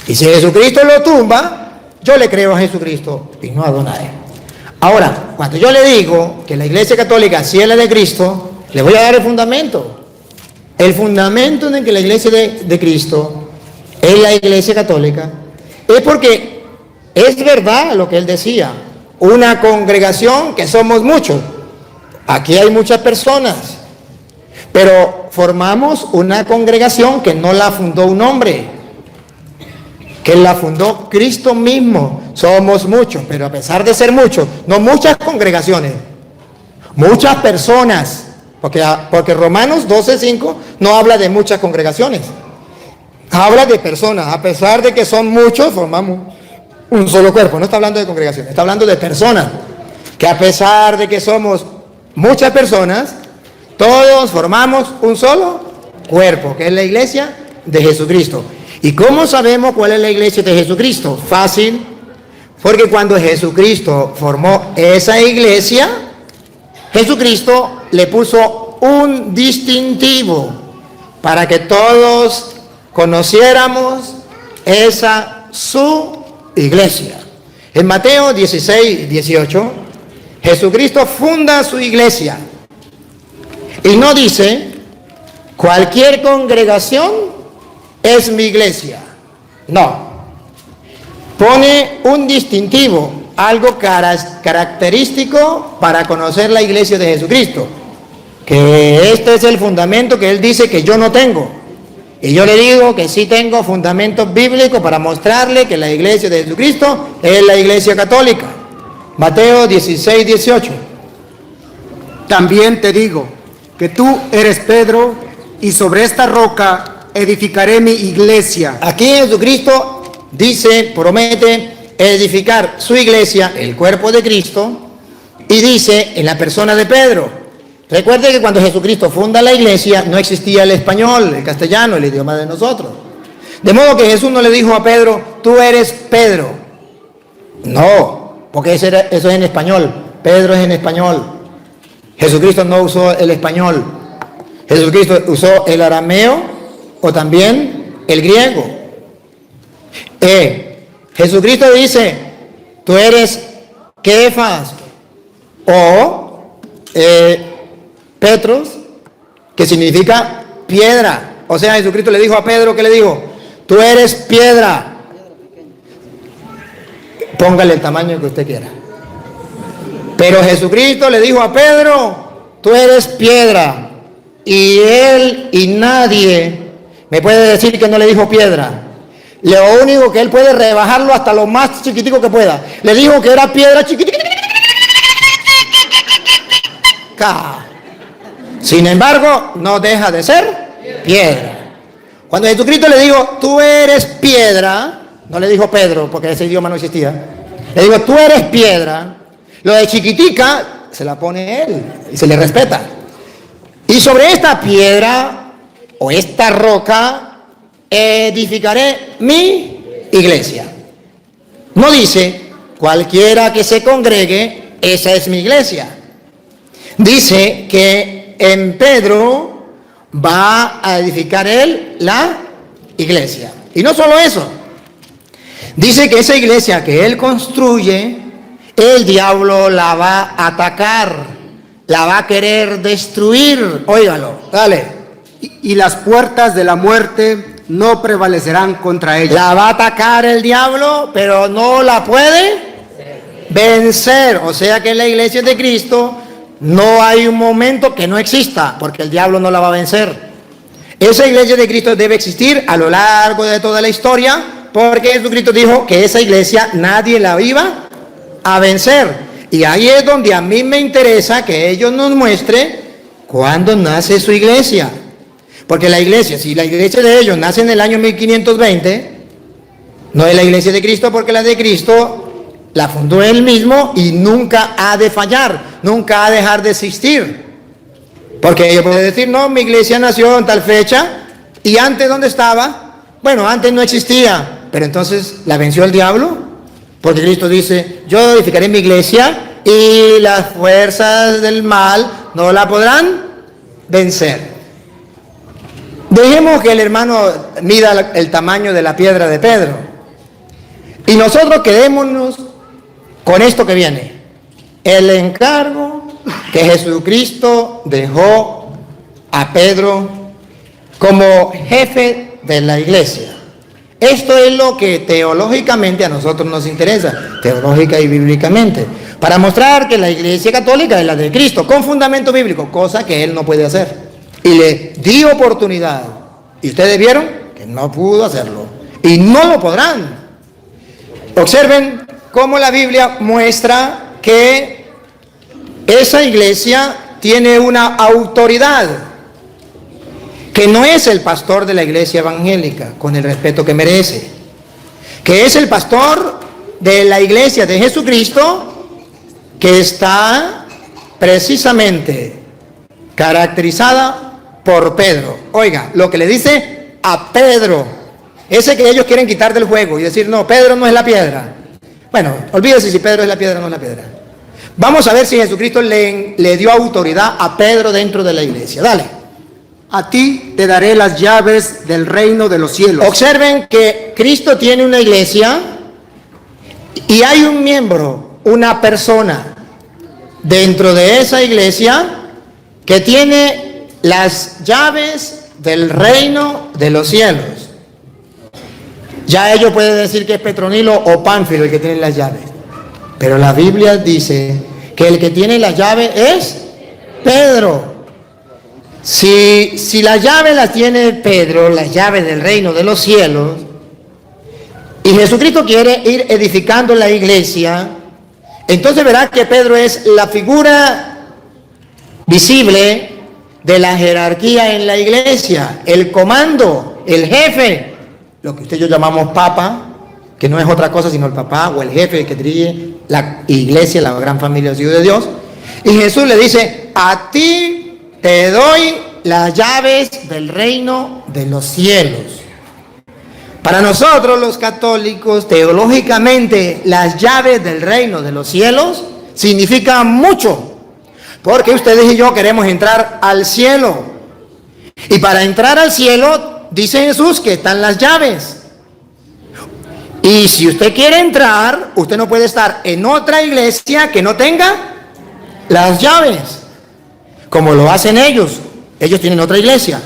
Y si Jesucristo lo tumba, yo le creo a Jesucristo y no a Adonai. Ahora, cuando yo le digo que la iglesia católica sí es la de Cristo, le voy a dar el fundamento. El fundamento de que la iglesia de Cristo es la iglesia católica es porque es verdad lo que él decía, una congregación que somos muchos. Aquí hay muchas personas, pero formamos una congregación que no la fundó un hombre, que la fundó Cristo mismo. Somos muchos, pero a pesar de ser muchos, no muchas congregaciones, muchas personas, porque Romanos 12:5 no habla de muchas congregaciones, habla de personas. A pesar de que son muchos, formamos un solo cuerpo. No está hablando de congregaciones, está hablando de personas, que a pesar de que somos muchas personas, todos formamos un solo cuerpo, que es la iglesia de Jesucristo. ¿Y cómo sabemos cuál es la iglesia de Jesucristo? Fácil, porque cuando Jesucristo formó esa iglesia, Jesucristo le puso un distintivo para que todos conociéramos esa su iglesia. En Mateo 16:18, Jesucristo funda su iglesia y no dice cualquier congregación es mi iglesia. No. Pone un distintivo, algo característico para conocer la iglesia de Jesucristo. Que este es el fundamento que él dice que yo no tengo. Y yo le digo que sí tengo fundamentos bíblicos para mostrarle que la iglesia de Jesucristo es la iglesia católica. Mateo 16:18. También te digo que tú eres Pedro, y sobre esta roca edificaré mi iglesia. Aquí Jesucristo dice, promete edificar su iglesia, el cuerpo de Cristo, y dice en la persona de Pedro. Recuerde que cuando Jesucristo funda la iglesia no existía el español, el castellano, el idioma de nosotros. De modo que Jesús no le dijo a Pedro, tú eres Pedro. No, porque eso es en español. Pedro es en español. Jesucristo no usó el español. Jesucristo usó el arameo o también el griego. Jesucristo dice, tú eres Kefas o Petros, que significa piedra. O sea, Jesucristo le dijo a Pedro, ¿qué le dijo? Tú eres piedra. Póngale el tamaño que usted quiera. Pero Jesucristo le dijo a Pedro, tú eres piedra. Y él y nadie me puede decir que no le dijo piedra. Lo único que él puede rebajarlo hasta lo más chiquitico que pueda. Le dijo que era piedra chiquitica. Sin embargo, no deja de ser piedra. Cuando Jesucristo le dijo, tú eres piedra, no le dijo Pedro, porque ese idioma no existía. Le digo, tú eres piedra. Lo de chiquitica se la pone él y se le respeta. Y sobre esta piedra o esta roca edificaré mi iglesia. No dice cualquiera que se congregue, esa es mi iglesia. Dice que en Pedro va a edificar él la iglesia. Y no solo eso. Dice que esa iglesia que él construye, el diablo la va a atacar, la va a querer destruir. Óigalo, dale. y las puertas de la muerte no prevalecerán contra ella. La va a atacar el diablo, pero no la puede vencer. O sea que en la iglesia de Cristo no hay un momento que no exista, porque el diablo no la va a vencer. Esa iglesia de Cristo debe existir a lo largo de toda la historia, porque Jesucristo dijo que esa iglesia nadie la iba a vencer. Y ahí es donde a mí me interesa que ellos nos muestren cuándo nace su iglesia. Porque la iglesia, si la iglesia de ellos nace en el año 1520, no es la iglesia de Cristo, porque la de Cristo la fundó él mismo y nunca ha de fallar, nunca ha de dejar de existir. Porque ellos pueden decir, no, mi iglesia nació en tal fecha, y antes, ¿dónde estaba? Bueno, antes no existía, pero entonces, ¿la venció el diablo? Porque Cristo dice, yo edificaré mi iglesia y las fuerzas del mal no la podrán vencer. Dejemos que el hermano mida el tamaño de la piedra de Pedro. Y nosotros quedémonos con esto que viene. El encargo que Jesucristo dejó a Pedro como jefe de la iglesia. Esto es lo que teológicamente a nosotros nos interesa, teológica y bíblicamente, para mostrar que la iglesia católica es la de Cristo, con fundamento bíblico, cosa que él no puede hacer. Y le di oportunidad, y ustedes vieron que no pudo hacerlo, y no lo podrán. Observen cómo la Biblia muestra que esa iglesia tiene una autoridad, que no es el pastor de la iglesia evangélica, con el respeto que merece, que es el pastor de la iglesia de Jesucristo, que está precisamente caracterizada por Pedro. Oiga, lo que le dice a Pedro, ese que ellos quieren quitar del juego y decir, no, Pedro no es la piedra. Bueno, olvídese si Pedro es la piedra o no es la piedra. Vamos a ver si Jesucristo le dio autoridad a Pedro dentro de la iglesia. Dale. A ti te daré las llaves del reino de los cielos. Observen que Cristo tiene una iglesia y hay un miembro, una persona dentro de esa iglesia que tiene las llaves del reino de los cielos. Ya ellos pueden decir que es Petronilo o Pánfilo el que tiene las llaves, pero la Biblia dice que el que tiene las llaves es Pedro. Si la llave la tiene Pedro, la llave del reino de los cielos, y Jesucristo quiere ir edificando la iglesia, entonces verá que Pedro es la figura visible de la jerarquía en la iglesia, el comando, el jefe, lo que usted y yo llamamos papa, que no es otra cosa sino el papá o el jefe que dirige la iglesia, la gran familia de Dios. Y Jesús le dice, a ti te doy las llaves del reino de los cielos. Para nosotros los católicos, teológicamente, las llaves del reino de los cielos significan mucho, porque ustedes y yo queremos entrar al cielo. Y para entrar al cielo, dice Jesús que están las llaves. Y si usted quiere entrar, usted no puede estar en otra iglesia que no tenga las llaves, como lo hacen ellos. Ellos tienen otra iglesia.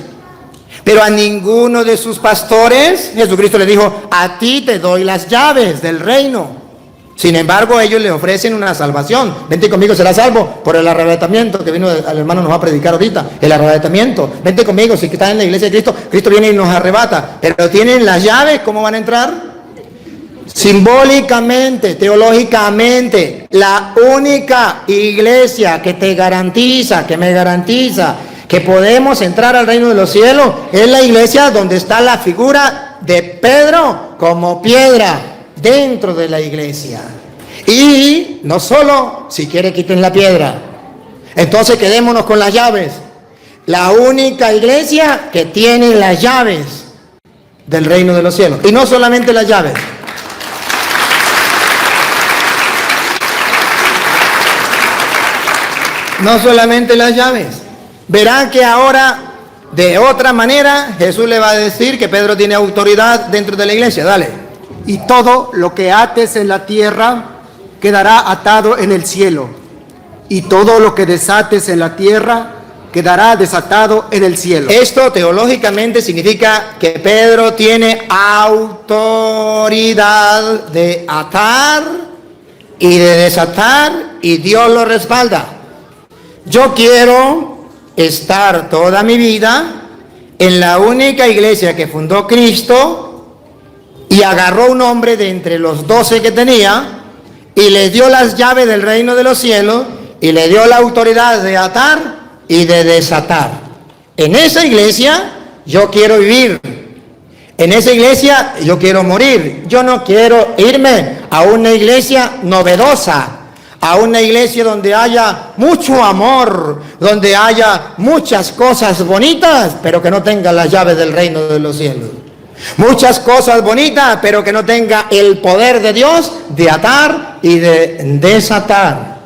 Pero a ninguno de sus pastores, Jesucristo le dijo, a ti te doy las llaves del reino. Sin embargo, ellos le ofrecen una salvación. Vente conmigo, será salvo por el arrebatamiento, que vino al hermano nos va a predicar ahorita. El arrebatamiento. Vente conmigo, si estás en la iglesia de Cristo, Cristo viene y nos arrebata. Pero tienen las llaves, ¿cómo van a entrar? Simbólicamente, teológicamente, la única iglesia que te garantiza, que me garantiza que podemos entrar al reino de los cielos es la iglesia donde está la figura de Pedro como piedra dentro de la iglesia. Y no solo, si quiere quiten la piedra, entonces quedémonos con las llaves. La única iglesia que tiene las llaves del reino de los cielos. Y no solamente las llaves. No solamente las llaves. Verán que ahora, de otra manera, Jesús le va a decir que Pedro tiene autoridad dentro de la iglesia. Dale. Y todo lo que ates en la tierra quedará atado en el cielo. Y todo lo que desates en la tierra quedará desatado en el cielo. Esto teológicamente significa que Pedro tiene autoridad de atar y de desatar, y Dios lo respalda. Yo quiero estar toda mi vida en la única iglesia que fundó Cristo, y agarró un hombre de entre los 12 que tenía y le dio las llaves del reino de los cielos y le dio la autoridad de atar y de desatar. En esa iglesia yo quiero vivir. En esa iglesia yo quiero morir. Yo no quiero irme a una iglesia novedosa, a una iglesia donde haya mucho amor, donde haya muchas cosas bonitas, pero que no tenga las llaves del reino de los cielos. Muchas cosas bonitas, pero que no tenga el poder de Dios de atar y de desatar.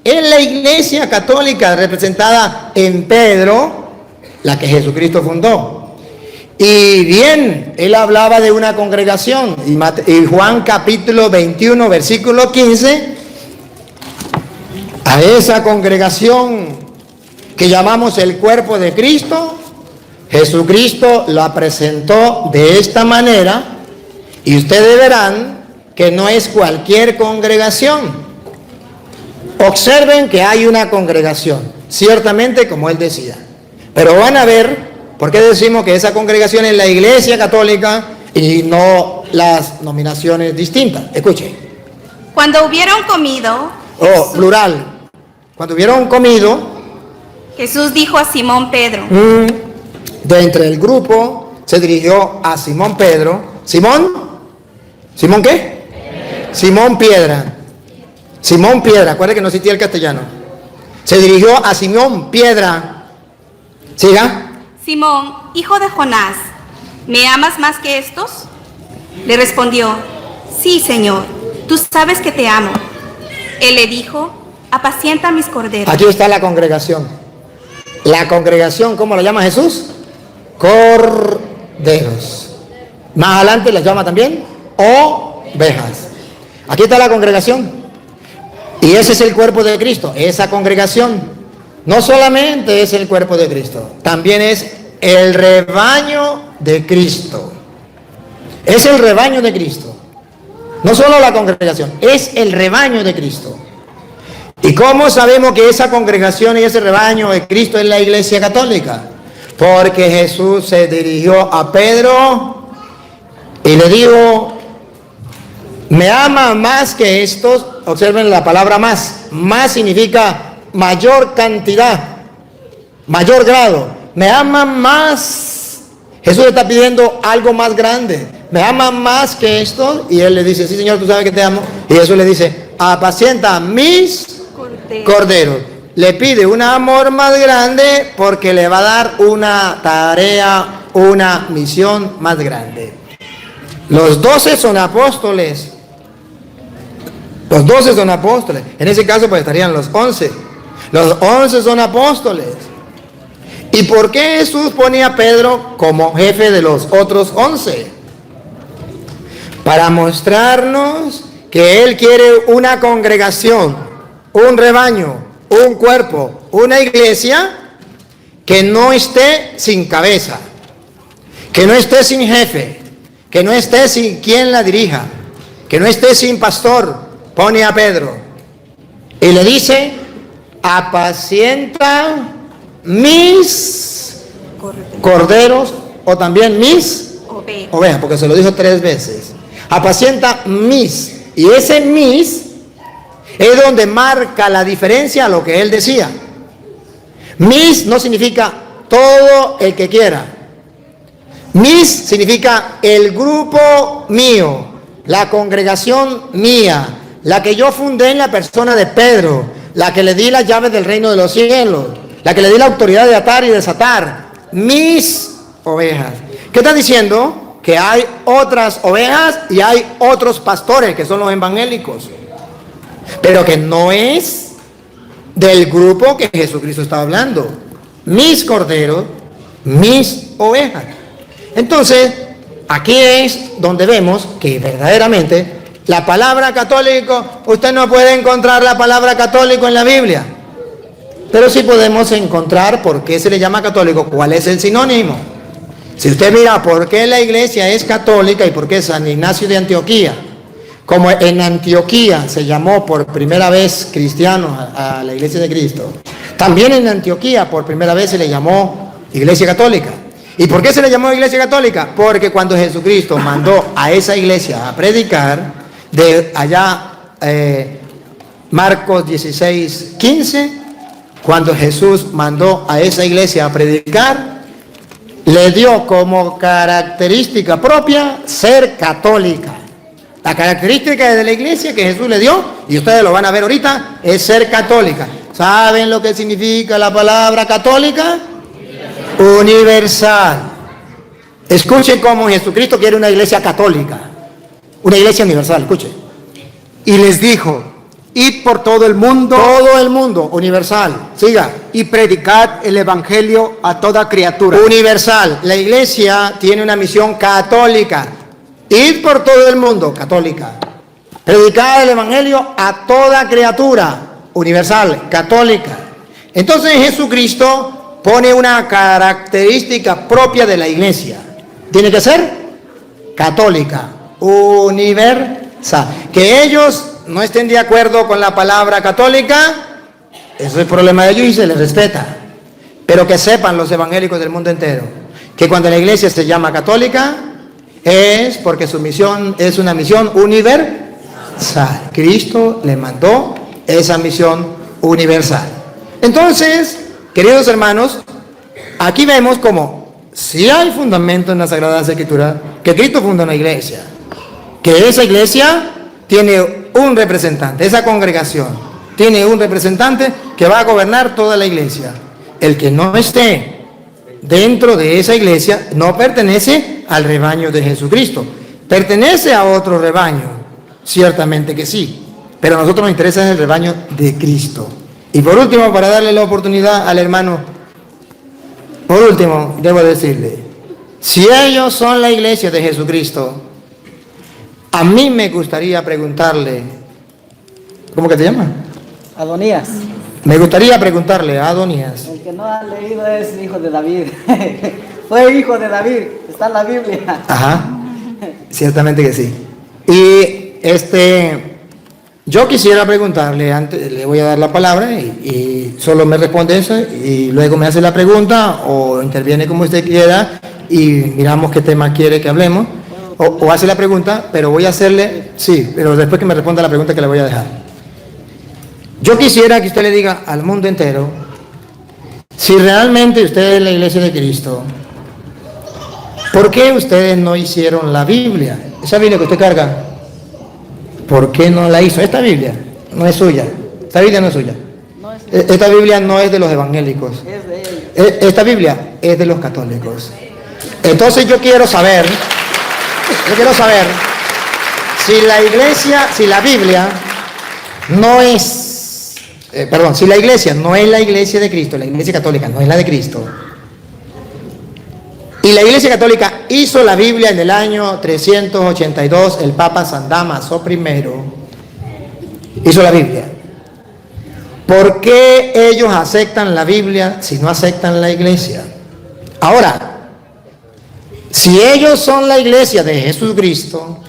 En la iglesia católica representada en Pedro, la que Jesucristo fundó. Y bien, él hablaba de una congregación, y Juan capítulo 21, versículo 15, a esa congregación que llamamos el cuerpo de Cristo, Jesucristo la presentó de esta manera, y ustedes verán que no es cualquier congregación. Observen que hay una congregación, ciertamente como él decía, pero van a ver por qué decimos que esa congregación es la iglesia católica y no las denominaciones distintas. Escuchen. Cuando hubieron comido, Plural. Cuando hubieron comido, Jesús dijo a Simón Pedro, de entre el grupo se dirigió a Simón Pedro. ¿Simón? ¿Simón qué? Simón Piedra. Simón Piedra, acuérdense que no existía el castellano. Se dirigió a Simón Piedra. Siga. Simón, hijo de Jonás, ¿me amas más que estos? Le respondió, sí, Señor, tú sabes que te amo. Él le dijo, apacienta mis corderos. Aquí está la congregación. La congregación, ¿cómo la llama Jesús? Corderos. Más adelante la llama también ovejas. Aquí está la congregación. Y ese es el cuerpo de Cristo. Esa congregación no solamente es el cuerpo de Cristo, también es el rebaño de Cristo. Es el rebaño de Cristo. No solo la congregación, es el rebaño de Cristo. ¿Y cómo sabemos que esa congregación y ese rebaño de Cristo es la iglesia católica? Porque Jesús se dirigió a Pedro y le dijo, ¿me ama más que estos? Observen la palabra más. Más significa mayor cantidad, mayor grado. ¿Me ama más? Jesús está pidiendo algo más grande. ¿Me ama más que esto? Y él le dice, sí, Señor, tú sabes que te amo. Y Jesús le dice, apacienta mis corderos. Le pide un amor más grande porque le va a dar una tarea, una misión más grande. Los 12 son apóstoles. Los 12 son apóstoles. En ese caso pues estarían los 11. Los 11 son apóstoles. ¿Y por qué Jesús ponía a Pedro como jefe de los otros 11? Para mostrarnos que Él quiere una congregación, un rebaño, un cuerpo, una iglesia que no esté sin cabeza, que no esté sin jefe, que no esté sin quien la dirija, que no esté sin pastor. Pone a Pedro y le dice, apacienta mis corderos, o también mis ovejas, porque se lo dijo 3 veces. Apacienta mis. Y ese mis es donde marca la diferencia a lo que él decía. Mis no significa todo el que quiera. Mis significa el grupo mío, la congregación mía, la que yo fundé en la persona de Pedro, la que le di las llaves del reino de los cielos, la que le di la autoridad de atar y desatar, mis ovejas. ¿Qué está diciendo? Que hay otras ovejas y hay otros pastores, que son los evangélicos, pero que no es del grupo que Jesucristo está hablando. Mis corderos, mis ovejas. Entonces, aquí es donde vemos que verdaderamente la palabra católico, usted no puede encontrar la palabra católico en la Biblia. Pero sí podemos encontrar por qué se le llama católico, cuál es el sinónimo. Si usted mira por qué la iglesia es católica y por qué San Ignacio de Antioquía, como en Antioquía se llamó por primera vez cristianos a la iglesia de Cristo, también en Antioquía por primera vez se le llamó iglesia católica. ¿Y por qué se le llamó iglesia católica? Porque cuando Jesucristo mandó a esa iglesia a predicar, de allá Marcos 16:15, cuando Jesús mandó a esa iglesia a predicar, le dio como característica propia ser católica. La característica de la iglesia que Jesús le dio, y ustedes lo van a ver ahorita, es ser católica. ¿Saben lo que significa la palabra católica? Universal. Escuchen cómo Jesucristo quiere una iglesia católica, una iglesia universal, escuchen. Y les dijo, id por todo el mundo Universal, siga. y predicad el evangelio a toda criatura. Universal. La iglesia tiene una misión católica. Ir por todo el mundo, católica. Predicar el evangelio a toda criatura, universal, católica. Entonces Jesucristo pone una característica propia de la iglesia. Tiene que ser católica, universal. Que ellos no estén de acuerdo con la palabra católica, eso es problema de ellos y se les respeta. Pero que sepan los evangélicos del mundo entero que cuando la iglesia se llama católica es porque su misión es una misión universal. Cristo le mandó esa misión universal. Entonces, queridos hermanos, aquí vemos como si hay fundamento en la Sagrada Escritura que Cristo funda una iglesia, que esa iglesia tiene un representante, esa congregación tiene un representante que va a gobernar toda la iglesia. El que no esté dentro de esa iglesia no pertenece al rebaño de Jesucristo, pertenece a otro rebaño, ciertamente que sí, pero a nosotros nos interesa el rebaño de Cristo. Y por último, para darle la oportunidad al hermano, por último, debo decirle, si ellos son la iglesia de Jesucristo, a mí me gustaría preguntarle, ¿cómo que te llama? Adonías. Me gustaría preguntarle a Adonías. El que no ha leído es hijo de David. Fue hijo de David, está en la Biblia. Ajá, ciertamente que sí. Y yo quisiera preguntarle, antes le voy a dar la palabra y solo me responde eso y luego me hace la pregunta o interviene como usted quiera y miramos qué tema quiere que hablemos o hace la pregunta, pero voy a hacerle, sí, pero después que me responda la pregunta que le voy a dejar. Yo quisiera que usted le diga al mundo entero si realmente usted es la iglesia de Cristo, ¿por qué ustedes no hicieron la Biblia? Esa Biblia que usted carga, ¿por qué no la hizo? Esta Biblia no es suya. Esta Biblia no es suya. Esta Biblia no es de los evangélicos. Es de ellos. Esta Biblia es de los católicos. Entonces yo quiero saber si la iglesia, si la Biblia no es, si la iglesia no es la iglesia de Cristo, la iglesia católica no es la de Cristo, y la iglesia católica hizo la Biblia en el año 382, el Papa San Dámaso I hizo la Biblia. ¿Por qué ellos aceptan la Biblia si no aceptan la iglesia? Ahora, si ellos son la iglesia de Jesucristo,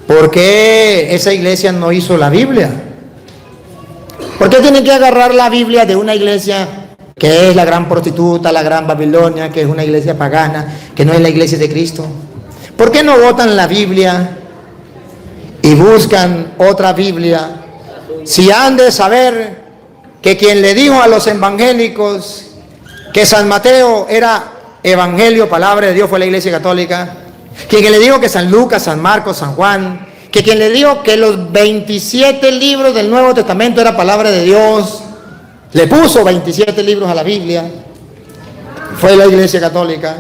¿por qué esa iglesia no hizo la Biblia? ¿Por qué tienen que agarrar la Biblia de una iglesia que es la gran prostituta, la gran Babilonia, que es una iglesia pagana, que no es la iglesia de Cristo? ¿Por qué no botan la Biblia y buscan otra Biblia? Si han de saber que quien le dijo a los evangélicos que San Mateo era evangelio, palabra de Dios, fue la iglesia católica, que quien le dijo que San Lucas, San Marcos, San Juan, que quien le dijo que los 27 libros del Nuevo Testamento era palabra de Dios, le puso 27 libros a la Biblia, fue la iglesia católica,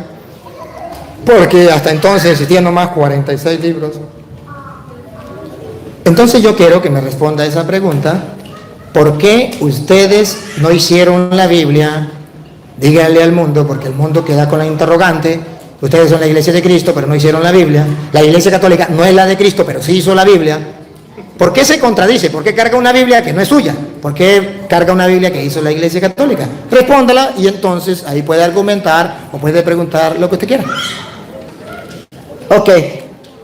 porque hasta entonces existían nomás 46 libros. Entonces yo quiero que me responda a esa pregunta: ¿por qué ustedes no hicieron la Biblia? Díganle al mundo, porque el mundo queda con la interrogante. Ustedes son la iglesia de Cristo, pero no hicieron la Biblia. La iglesia católica no es la de Cristo, pero sí hizo la Biblia. ¿Por qué se contradice? ¿Por qué carga una Biblia que no es suya? ¿por qué carga una Biblia que hizo la Iglesia Católica? Respóndala y entonces ahí puede argumentar o puede preguntar lo que usted quiera. Ok,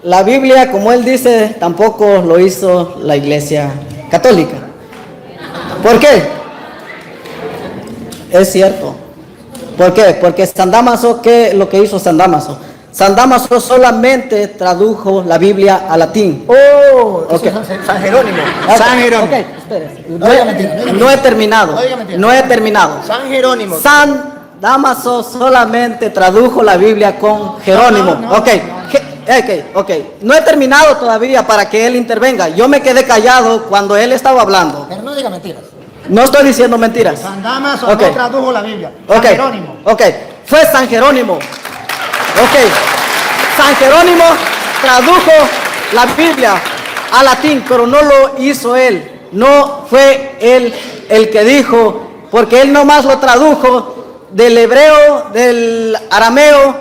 la Biblia, como él dice, tampoco lo hizo la Iglesia Católica. ¿Por qué? Es cierto. ¿Por qué? Porque San Dámaso, ¿qué es lo que hizo San Dámaso? San Dámaso solamente tradujo la Biblia a latín. Oh, Okay. San Jerónimo. Ok, San Jerónimo. ok, espérese. Oiga, mentira, oiga, No he terminado. Oiga, mentira. No he terminado. San Jerónimo. San Dámaso solamente tradujo la Biblia con Jerónimo. Ok. No he terminado todavía para que él intervenga. Yo me quedé callado cuando él estaba hablando. Pero no diga mentiras. No estoy diciendo mentiras. San Dámaso Ok. no tradujo la Biblia. San Ok, Jerónimo. ok, fue San Jerónimo. Ok, San Jerónimo tradujo la Biblia a latín, pero no lo hizo él. No fue él el que dijo, porque él nomás lo tradujo del hebreo, del arameo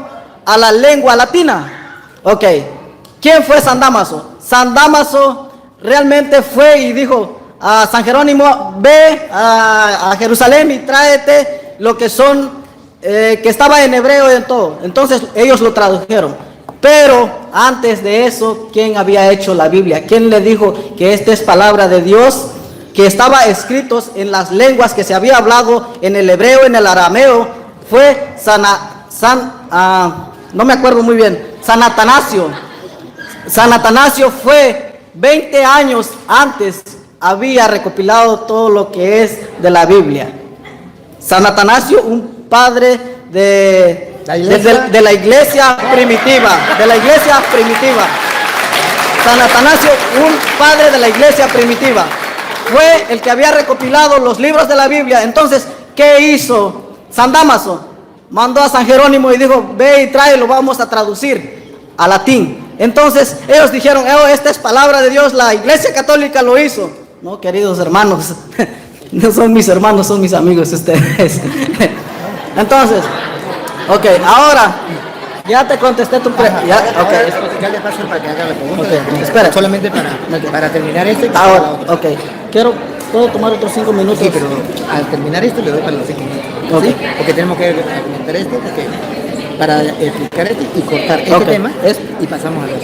a la lengua latina. Ok, ¿quién fue San Dámaso? San Dámaso realmente fue y dijo a San Jerónimo, ve a Jerusalén y tráete lo que son, que estaba en hebreo y en todo. Entonces ellos lo tradujeron. Pero antes de eso, ¿quién había hecho la Biblia? ¿Quién le dijo que esta es palabra de Dios? Que estaba escritos en las lenguas que se había hablado, en el hebreo, en el arameo. Fue no me acuerdo muy bien, San Atanasio. San Atanasio fue 20 años antes, había recopilado todo lo que es de la Biblia. San Atanasio, un padre de la iglesia primitiva, San Atanasio, un padre de la iglesia primitiva, fue el que había recopilado los libros de la Biblia. Entonces, ¿qué hizo San Dámaso? Mandó a San Jerónimo y dijo, ve y tráelo, vamos a traducir a latín. Entonces, ellos dijeron, esta es palabra de Dios, la iglesia católica lo hizo. No, queridos hermanos, no son mis hermanos, son mis amigos ustedes. Entonces, ok, ahora ya te contesté tu pregunta. Ya le paso para que haga la pregunta. Ok, espera. Solamente para terminar este. Ahora, ok, ¿puedo tomar otros 5 minutos? Sí, pero al terminar esto le doy para los 5 minutos. Ok. ¿Sí? Porque tenemos que argumentar esto, para explicar esto y cortar este tema y pasamos a los.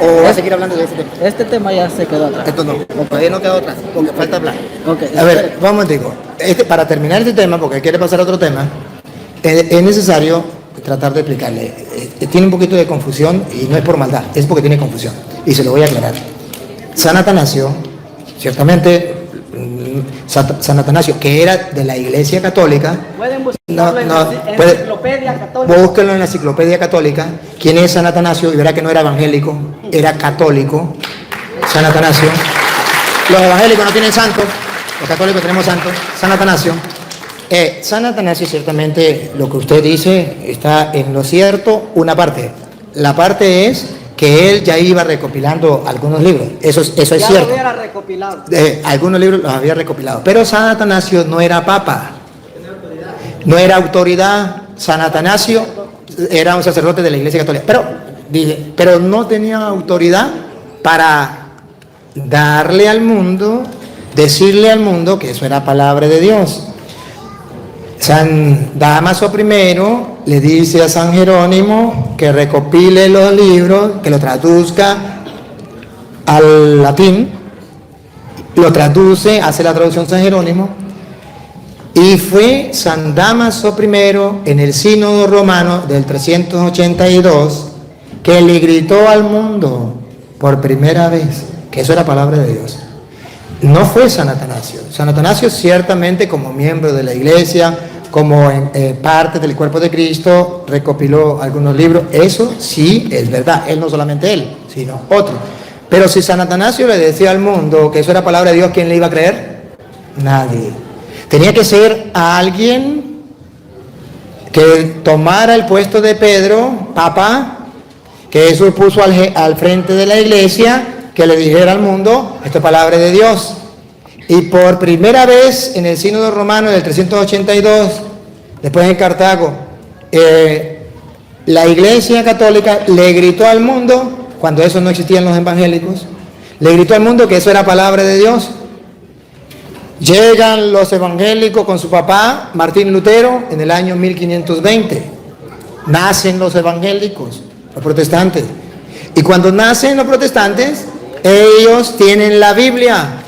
O va a seguir hablando de este tema. Este tema ya se quedó atrás. Esto no, todavía no quedó atrás, porque falta hablar. Ok, A ver, vamos, digo, para terminar este tema, porque quiere pasar a otro tema, es necesario tratar de explicarle. Tiene un poquito de confusión y no es por maldad, es porque tiene confusión. Y se lo voy a aclarar. San Atanasio, ciertamente, San Atanasio, que era de la Iglesia Católica, pueden buscarlo en la enciclopedia católica. Búsquenlo en la enciclopedia católica. ¿Quién es San Atanasio? Y verá que no era evangélico, era católico. San Atanasio. Los evangélicos no tienen santos, los católicos tenemos santos. San Atanasio. San Atanasio, ciertamente, lo que usted dice está en lo cierto, una parte. La parte es que él ya iba recopilando algunos libros. Eso es cierto. Ya lo hubiera recopilado. Algunos libros los había recopilado. Pero San Atanasio no era papa. No era autoridad. San Atanasio era un sacerdote de la Iglesia Católica. Pero no tenía autoridad para darle al mundo, decirle al mundo que eso era palabra de Dios. San Dámaso I le dice a San Jerónimo que recopile los libros, que lo traduzca al latín, lo traduce, hace la traducción San Jerónimo, y fue San Dámaso I en el Sínodo Romano del 382 que le gritó al mundo por primera vez que eso era palabra de Dios. No fue San Atanasio. San Atanasio ciertamente como miembro de la iglesia, como parte del cuerpo de Cristo, recopiló algunos libros. Eso sí es verdad. Él no solamente él, sino otro. Pero si San Atanasio le decía al mundo que eso era palabra de Dios, ¿quién le iba a creer? Nadie. Tenía que ser alguien que tomara el puesto de Pedro, Papa, que Jesús puso al frente de la iglesia, que le dijera al mundo, esto es palabra de Dios. Y por primera vez en el Sínodo Romano del 382, después en Cartago, la Iglesia Católica le gritó al mundo, cuando eso no existía en los evangélicos, le gritó al mundo que eso era palabra de Dios. Llegan los evangélicos con su papá, Martín Lutero, en el año 1520. Nacen los evangélicos, los protestantes. Y cuando nacen los protestantes, ellos tienen la Biblia.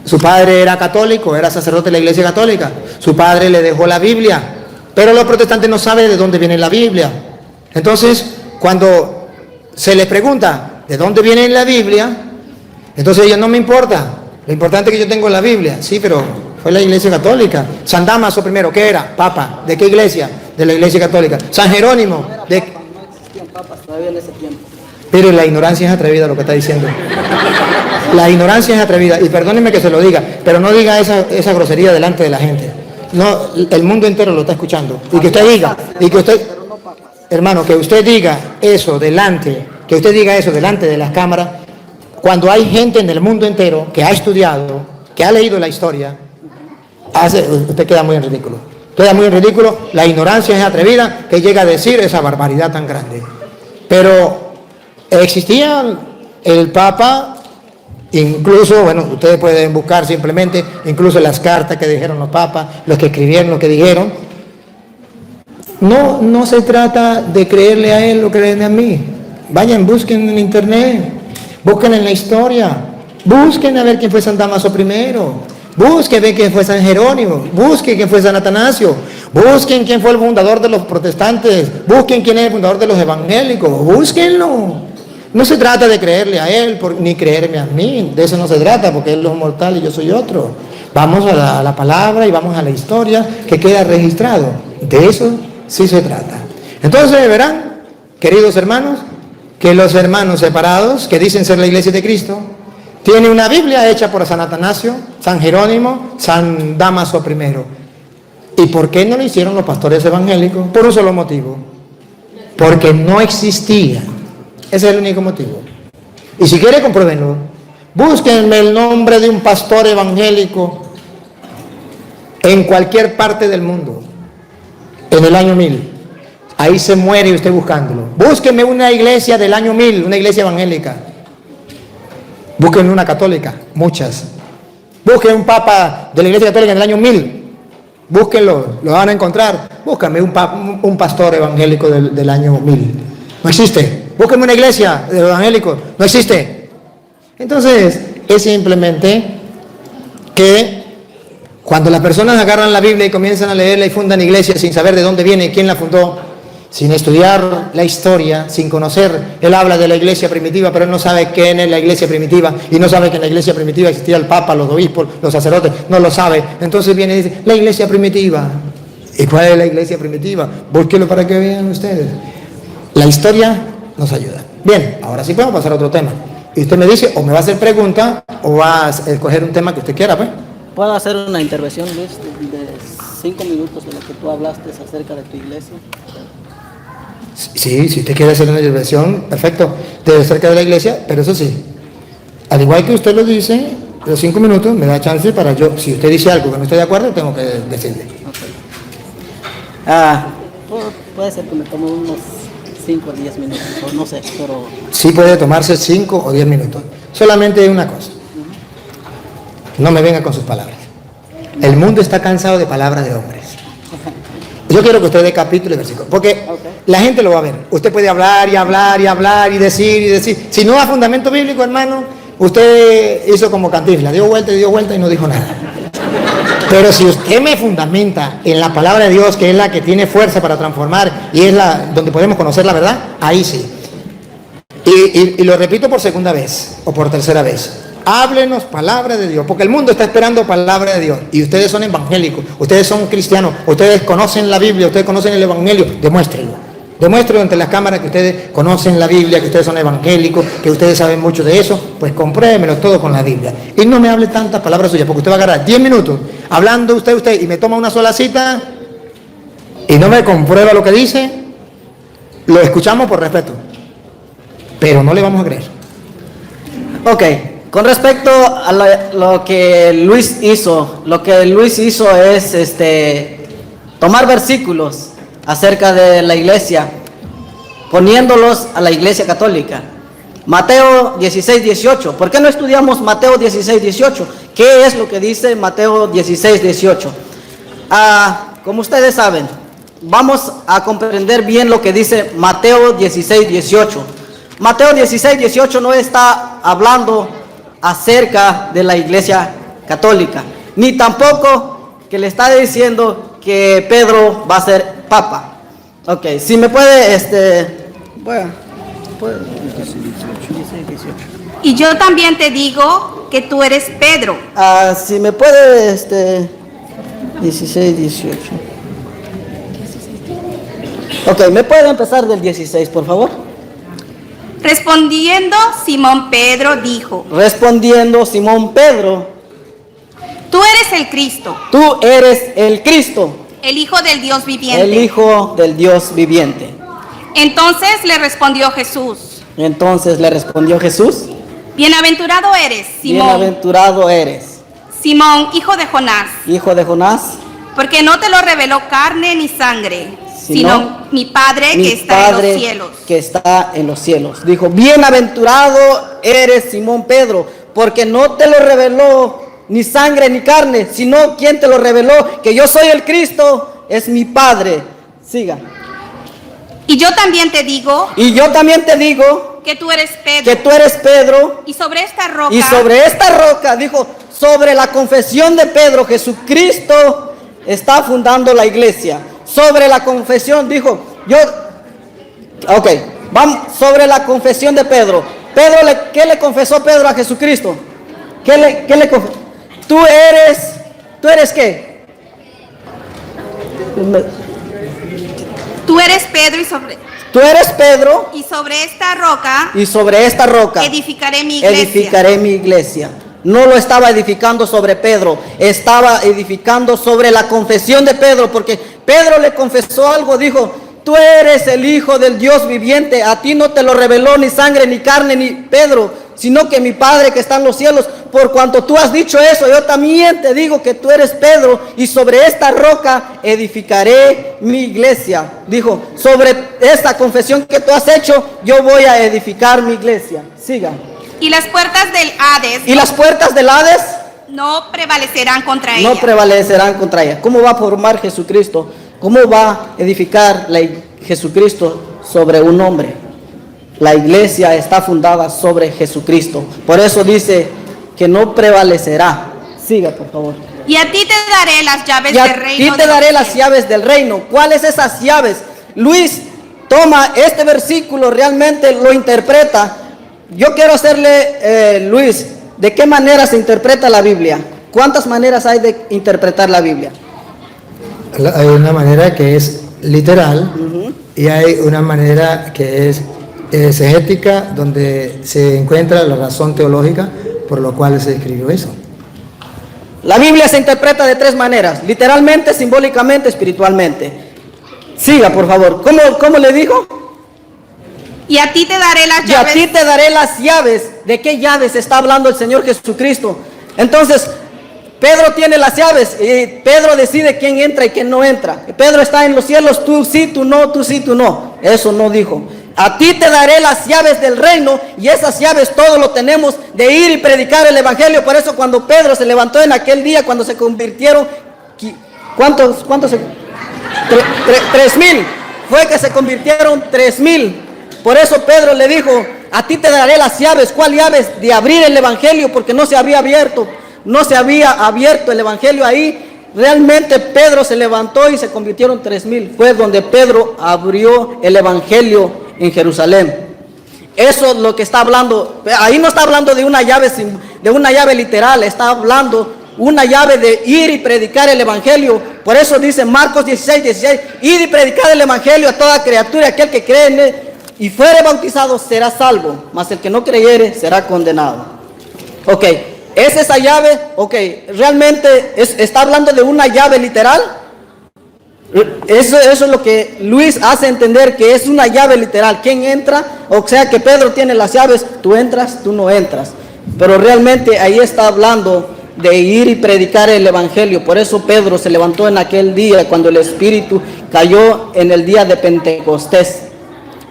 Su padre era católico, era sacerdote de la Iglesia Católica. Su padre le dejó la Biblia. Pero los protestantes no saben de dónde viene la Biblia. Entonces, cuando se les pregunta de dónde viene la Biblia, entonces ellos no me importa. Lo importante es que yo tengo la Biblia. Sí, pero fue la Iglesia Católica. San Dámaso primero, ¿qué era? Papa. ¿De qué iglesia? De la Iglesia Católica. San Jerónimo. No existían papas todavía en ese tiempo. Pero la ignorancia es atrevida lo que está diciendo. La ignorancia es atrevida. Y perdónenme que se lo diga, pero no diga esa grosería delante de la gente. No, el mundo entero lo está escuchando. Y que usted diga, hermano, que usted diga eso delante de las cámaras, cuando hay gente en el mundo entero que ha estudiado, que ha leído la historia, usted queda muy en ridículo. Queda muy en ridículo. La ignorancia es atrevida que llega a decir esa barbaridad tan grande. Pero existía el Papa, incluso, bueno, ustedes pueden buscar simplemente, incluso las cartas que dijeron los papas, los que escribieron, lo que dijeron. No se trata de creerle a él o creerle a mí. Vayan, busquen en internet. Busquen en la historia, busquen a ver quién fue San Dámaso primero, busquen ver quién fue San Jerónimo, busquen quién fue San Atanasio, busquen quién fue el fundador de los protestantes, busquen quién es el fundador de los evangélicos, búsquenlo. No se trata de creerle a él ni creerme a mí, de eso no se trata, porque él es mortal y yo soy otro. Vamos a la palabra y vamos a la historia que queda registrado. De eso sí se trata. Entonces verán, queridos hermanos, que los hermanos separados, que dicen ser la Iglesia de Cristo, tienen una Biblia hecha por San Atanasio, San Jerónimo, San Dámaso primero. ¿Y por qué no lo hicieron los pastores evangélicos? Por un solo motivo. Porque no existía. Ese es el único motivo. Y si quieren, compruébenlo. Búsquenme el nombre de un pastor evangélico en cualquier parte del mundo, en el año 1000. Ahí se muere usted buscándolo. Búsquenme una iglesia del año 1000, una iglesia evangélica. Búsquenme una católica, muchas. Busquen un papa de la Iglesia Católica en el año 1000. Búsquenlo, lo van a encontrar. Búscame un pastor evangélico del año 1000. No existe. Búsquenme una iglesia de evangélicos. No existe. Entonces, es simplemente que cuando las personas agarran la Biblia y comienzan a leerla y fundan iglesias sin saber de dónde viene y quién la fundó, sin estudiar la historia, sin conocer, él habla de la iglesia primitiva, pero él no sabe quién es la iglesia primitiva, y no sabe que en la iglesia primitiva existía el papa, los obispos, los sacerdotes, no lo sabe. Entonces viene y dice, la iglesia primitiva. ¿Y cuál es la iglesia primitiva? Búsquelo para que vean ustedes. La historia nos ayuda. Bien, ahora sí podemos pasar a otro tema. Y usted me dice, o me va a hacer pregunta, o va a escoger un tema que usted quiera, pues. ¿Puedo hacer una intervención, Luis, de 5 minutos de lo que tú hablaste acerca de tu iglesia? Sí, si usted quiere hacer una intervención, perfecto, de cerca de la iglesia, pero eso sí, al igual que usted lo dice, los 5 minutos me da chance para yo, si usted dice algo que no estoy de acuerdo, tengo que decirle. Okay. Puede ser que me tome unos 5 o 10 minutos, o no sé, pero... Sí puede tomarse 5 o 10 minutos, solamente una cosa, no me venga con sus palabras. El mundo está cansado de palabras de hombres. Yo quiero que usted dé capítulo y versículo, porque la gente lo va a ver. Usted puede hablar y hablar y hablar y decir. Si no da fundamento bíblico, hermano, usted hizo como Cantinflas, dio vuelta y no dijo nada. Pero si usted me fundamenta en la palabra de Dios, que es la que tiene fuerza para transformar y es la donde podemos conocer la verdad, ahí sí. Y lo repito por segunda vez o por tercera vez. Háblenos palabra de Dios, porque el mundo está esperando palabra de Dios. Y ustedes son evangélicos, ustedes son cristianos, ustedes conocen la Biblia, ustedes conocen el evangelio. Demuéstrenlo. Demuéstrenlo ante las cámaras que ustedes conocen la Biblia, que ustedes son evangélicos, que ustedes saben mucho de eso. Pues compruébemelo todo con la Biblia. Y no me hable tantas palabras suyas, porque usted va a agarrar 10 minutos hablando usted y me toma una sola cita y no me comprueba lo que dice. Lo escuchamos por respeto, pero no le vamos a creer. Ok. Con respecto a lo que Luis hizo, es tomar versículos acerca de la iglesia, poniéndolos a la iglesia católica. Mateo 16:18. ¿Por qué no estudiamos Mateo 16:18? ¿Qué es lo que dice Mateo 16, 18? Como ustedes saben, vamos a comprender bien lo que dice Mateo 16, 18. Mateo 16, 18 no está hablando acerca de la iglesia católica, ni tampoco que le está diciendo que Pedro va a ser papa. Ok, si me puede, Y yo también te digo que tú eres Pedro. si me puede, 16, 18. Ok, ¿me puede empezar del 16, por favor? Respondiendo, Simón Pedro dijo: Respondiendo Simón Pedro, tú eres el Cristo, tú eres el Cristo, el Hijo del Dios viviente. el Hijo del Dios viviente. Entonces le respondió Jesús: Entonces le respondió Jesús, bienaventurado eres, Simón, bienaventurado eres, Simón, hijo de Jonás, hijo de Jonás, porque no te lo reveló carne ni sangre, sino mi Padre mi que está Padre en los cielos. que está en los cielos. Dijo, bienaventurado eres Simón Pedro, porque no te lo reveló ni sangre ni carne, sino quien te lo reveló, que yo soy el Cristo, es mi Padre. Siga. Y yo también te digo Y yo también te digo que tú eres Pedro, que tú eres Pedro, y sobre esta roca, y sobre esta roca, dijo, sobre la confesión de Pedro, Jesucristo está fundando la iglesia. Sobre la confesión, dijo, vamos, sobre la confesión de Pedro. ¿Qué le confesó Pedro a Jesucristo? ¿Qué le confesó? ¿Tú eres qué? tú eres Pedro, y sobre Tú eres Pedro, esta roca y sobre esta roca edificaré mi iglesia. edificaré mi iglesia. No lo estaba edificando sobre Pedro, estaba edificando sobre la confesión de Pedro, porque Pedro le confesó algo, dijo, tú eres el Hijo del Dios viviente, a ti no te lo reveló ni sangre, ni carne, ni Pedro, sino que mi Padre que está en los cielos. Por cuanto tú has dicho eso, yo también te digo que tú eres Pedro, y sobre esta roca edificaré mi iglesia. Dijo, sobre esta confesión que tú has hecho, yo voy a edificar mi iglesia. Siga. Y las puertas del Hades Y las puertas del Hades no prevalecerán contra ella. no prevalecerán contra ella. ¿Cómo va a formar Jesucristo? ¿Cómo va a edificar Jesucristo sobre un hombre? La iglesia está fundada sobre Jesucristo. Por eso dice que no prevalecerá. Siga, por favor. Y a ti te daré las llaves Y a del reino. ti te de daré los las cielos. llaves del reino. ¿Cuáles esas llaves? Luis toma este versículo, realmente lo interpreta. Yo quiero hacerle, Luis, ¿de qué manera se interpreta la Biblia? ¿Cuántas maneras hay de interpretar la Biblia? Hay una manera que es literal y hay una manera que es exegética, donde se encuentra la razón teológica por lo cual se escribió eso. La Biblia se interpreta de tres maneras: literalmente, simbólicamente, espiritualmente. Siga, por favor. ¿Cómo le dijo? Y a ti te daré las Y a llaves. ti te daré las llaves. ¿De qué llaves está hablando el Señor Jesucristo? Entonces, Pedro tiene las llaves y Pedro decide quién entra y quién no entra. Pedro está en los cielos, tú sí, tú no, tú sí, tú no. Eso no dijo. A ti te daré las llaves del reino, y esas llaves todo lo tenemos de ir y predicar el evangelio. Por eso cuando Pedro se levantó en aquel día, cuando se convirtieron, ¿cuántos? 3,000. Fue que se convirtieron 3,000. Por eso Pedro le dijo, a ti te daré las llaves. ¿Cuál llaves? De abrir el evangelio, porque no se había abierto el evangelio ahí. Realmente Pedro se levantó y se convirtieron 3,000. Fue donde Pedro abrió el evangelio en Jerusalén. Eso es lo que está hablando. Ahí no está hablando de una llave literal, está hablando una llave de ir y predicar el evangelio. Por eso dice Marcos 16, ir y predicar el evangelio a toda criatura. Aquel que cree en él y fuere bautizado será salvo, mas el que no creyere será condenado. Ok, ¿es esa llave? Ok, ¿realmente está hablando de una llave literal? Eso es lo que Luis hace entender, que es una llave literal. ¿Quién entra? O sea que Pedro tiene las llaves, tú entras, tú no entras. Pero realmente ahí está hablando de ir y predicar el evangelio. Por eso Pedro se levantó en aquel día cuando el Espíritu cayó en el día de Pentecostés.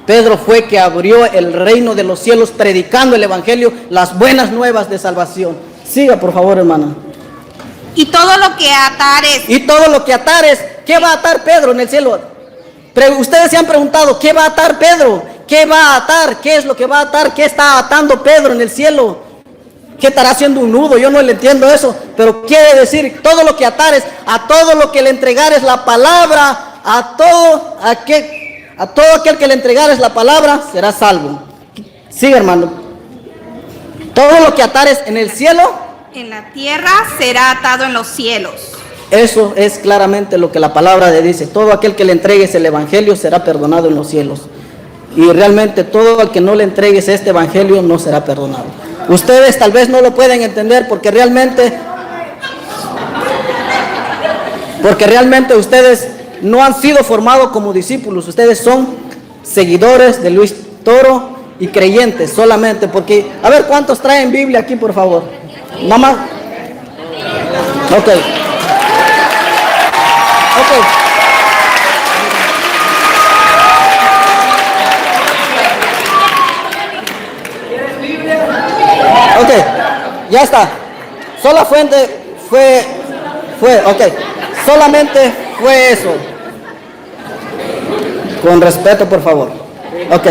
Pedro fue que abrió el reino de los cielos predicando el evangelio, las buenas nuevas de salvación. Siga, por favor, hermana. Y todo lo que atares, Y todo lo que atares, ¿qué va a atar Pedro en el cielo? Ustedes se han preguntado, ¿qué va a atar Pedro? ¿Qué va a atar? ¿Qué es lo que va a atar? ¿Qué está atando Pedro en el cielo? ¿Qué estará haciendo un nudo? Yo no le entiendo eso, pero quiere decir, todo lo que atares, a todo lo que le entregares la palabra, a todo aquel que le entregares la palabra, será salvo. Sigue, hermano. Todo lo que atares en el cielo, en la tierra será atado en los cielos. eso es claramente lo que la palabra le dice. Todo aquel que le entregues el evangelio será perdonado en los cielos. Y realmente todo el que no le entregues este evangelio no será perdonado. Ustedes tal vez no lo pueden entender porque realmente ustedes no han sido formados como discípulos. Ustedes son seguidores de Luis Toro y creyentes solamente. Porque, a ver, ¿cuántos traen Biblia aquí, por favor? Mamá. Ok. Ok, ya está. Sola fuente fue, ok. Solamente fue eso. Con respeto, por favor. Ok.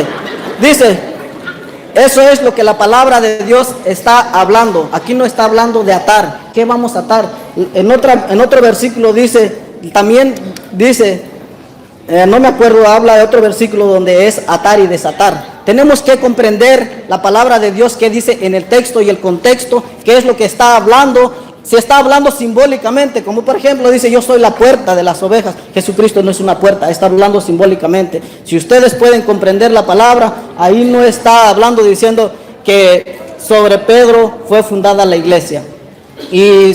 Dice, eso es lo que la palabra de Dios está hablando. Aquí no está hablando de atar. ¿Qué vamos a atar? En otro versículo dice, también dice, no me acuerdo, habla de otro versículo donde es atar y desatar. Tenemos que comprender la palabra de Dios que dice en el texto y el contexto, qué es lo que está hablando. Se está hablando simbólicamente, como por ejemplo dice, yo soy la puerta de las ovejas. Jesucristo no es una puerta, está hablando simbólicamente. Si ustedes pueden comprender la palabra, ahí no está hablando diciendo que sobre Pedro fue fundada la iglesia. Y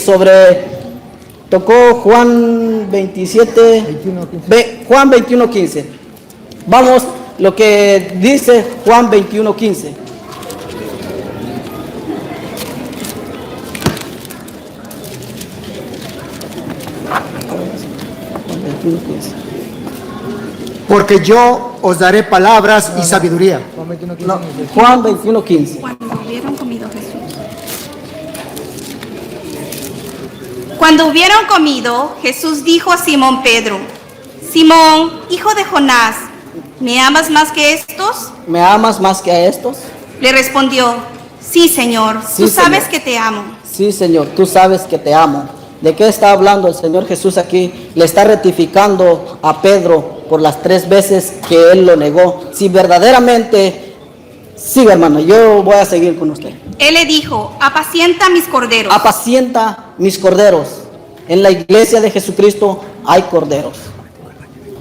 tocó Juan 27, Juan 21:15. Vamos, lo que dice Juan 21:15. Porque yo os daré palabras y sabiduría. No, Juan 21:15. Cuando hubieron comido Jesús. Cuando hubieron comido, Jesús dijo a Simón Pedro: Simón, hijo de Jonás, ¿me amas más que estos? ¿Me amas más que a estos? Le respondió: Sí, Señor, Sí, tú sabes Señor. que te amo. Sí, Señor, tú sabes que te amo. ¿De qué está hablando el Señor Jesús aquí? Le está rectificando a Pedro por las 3 veces que él lo negó. Si verdaderamente, siga, hermano, yo voy a seguir con usted. Él le dijo: apacienta mis corderos. Apacienta mis corderos. En la iglesia de Jesucristo hay corderos.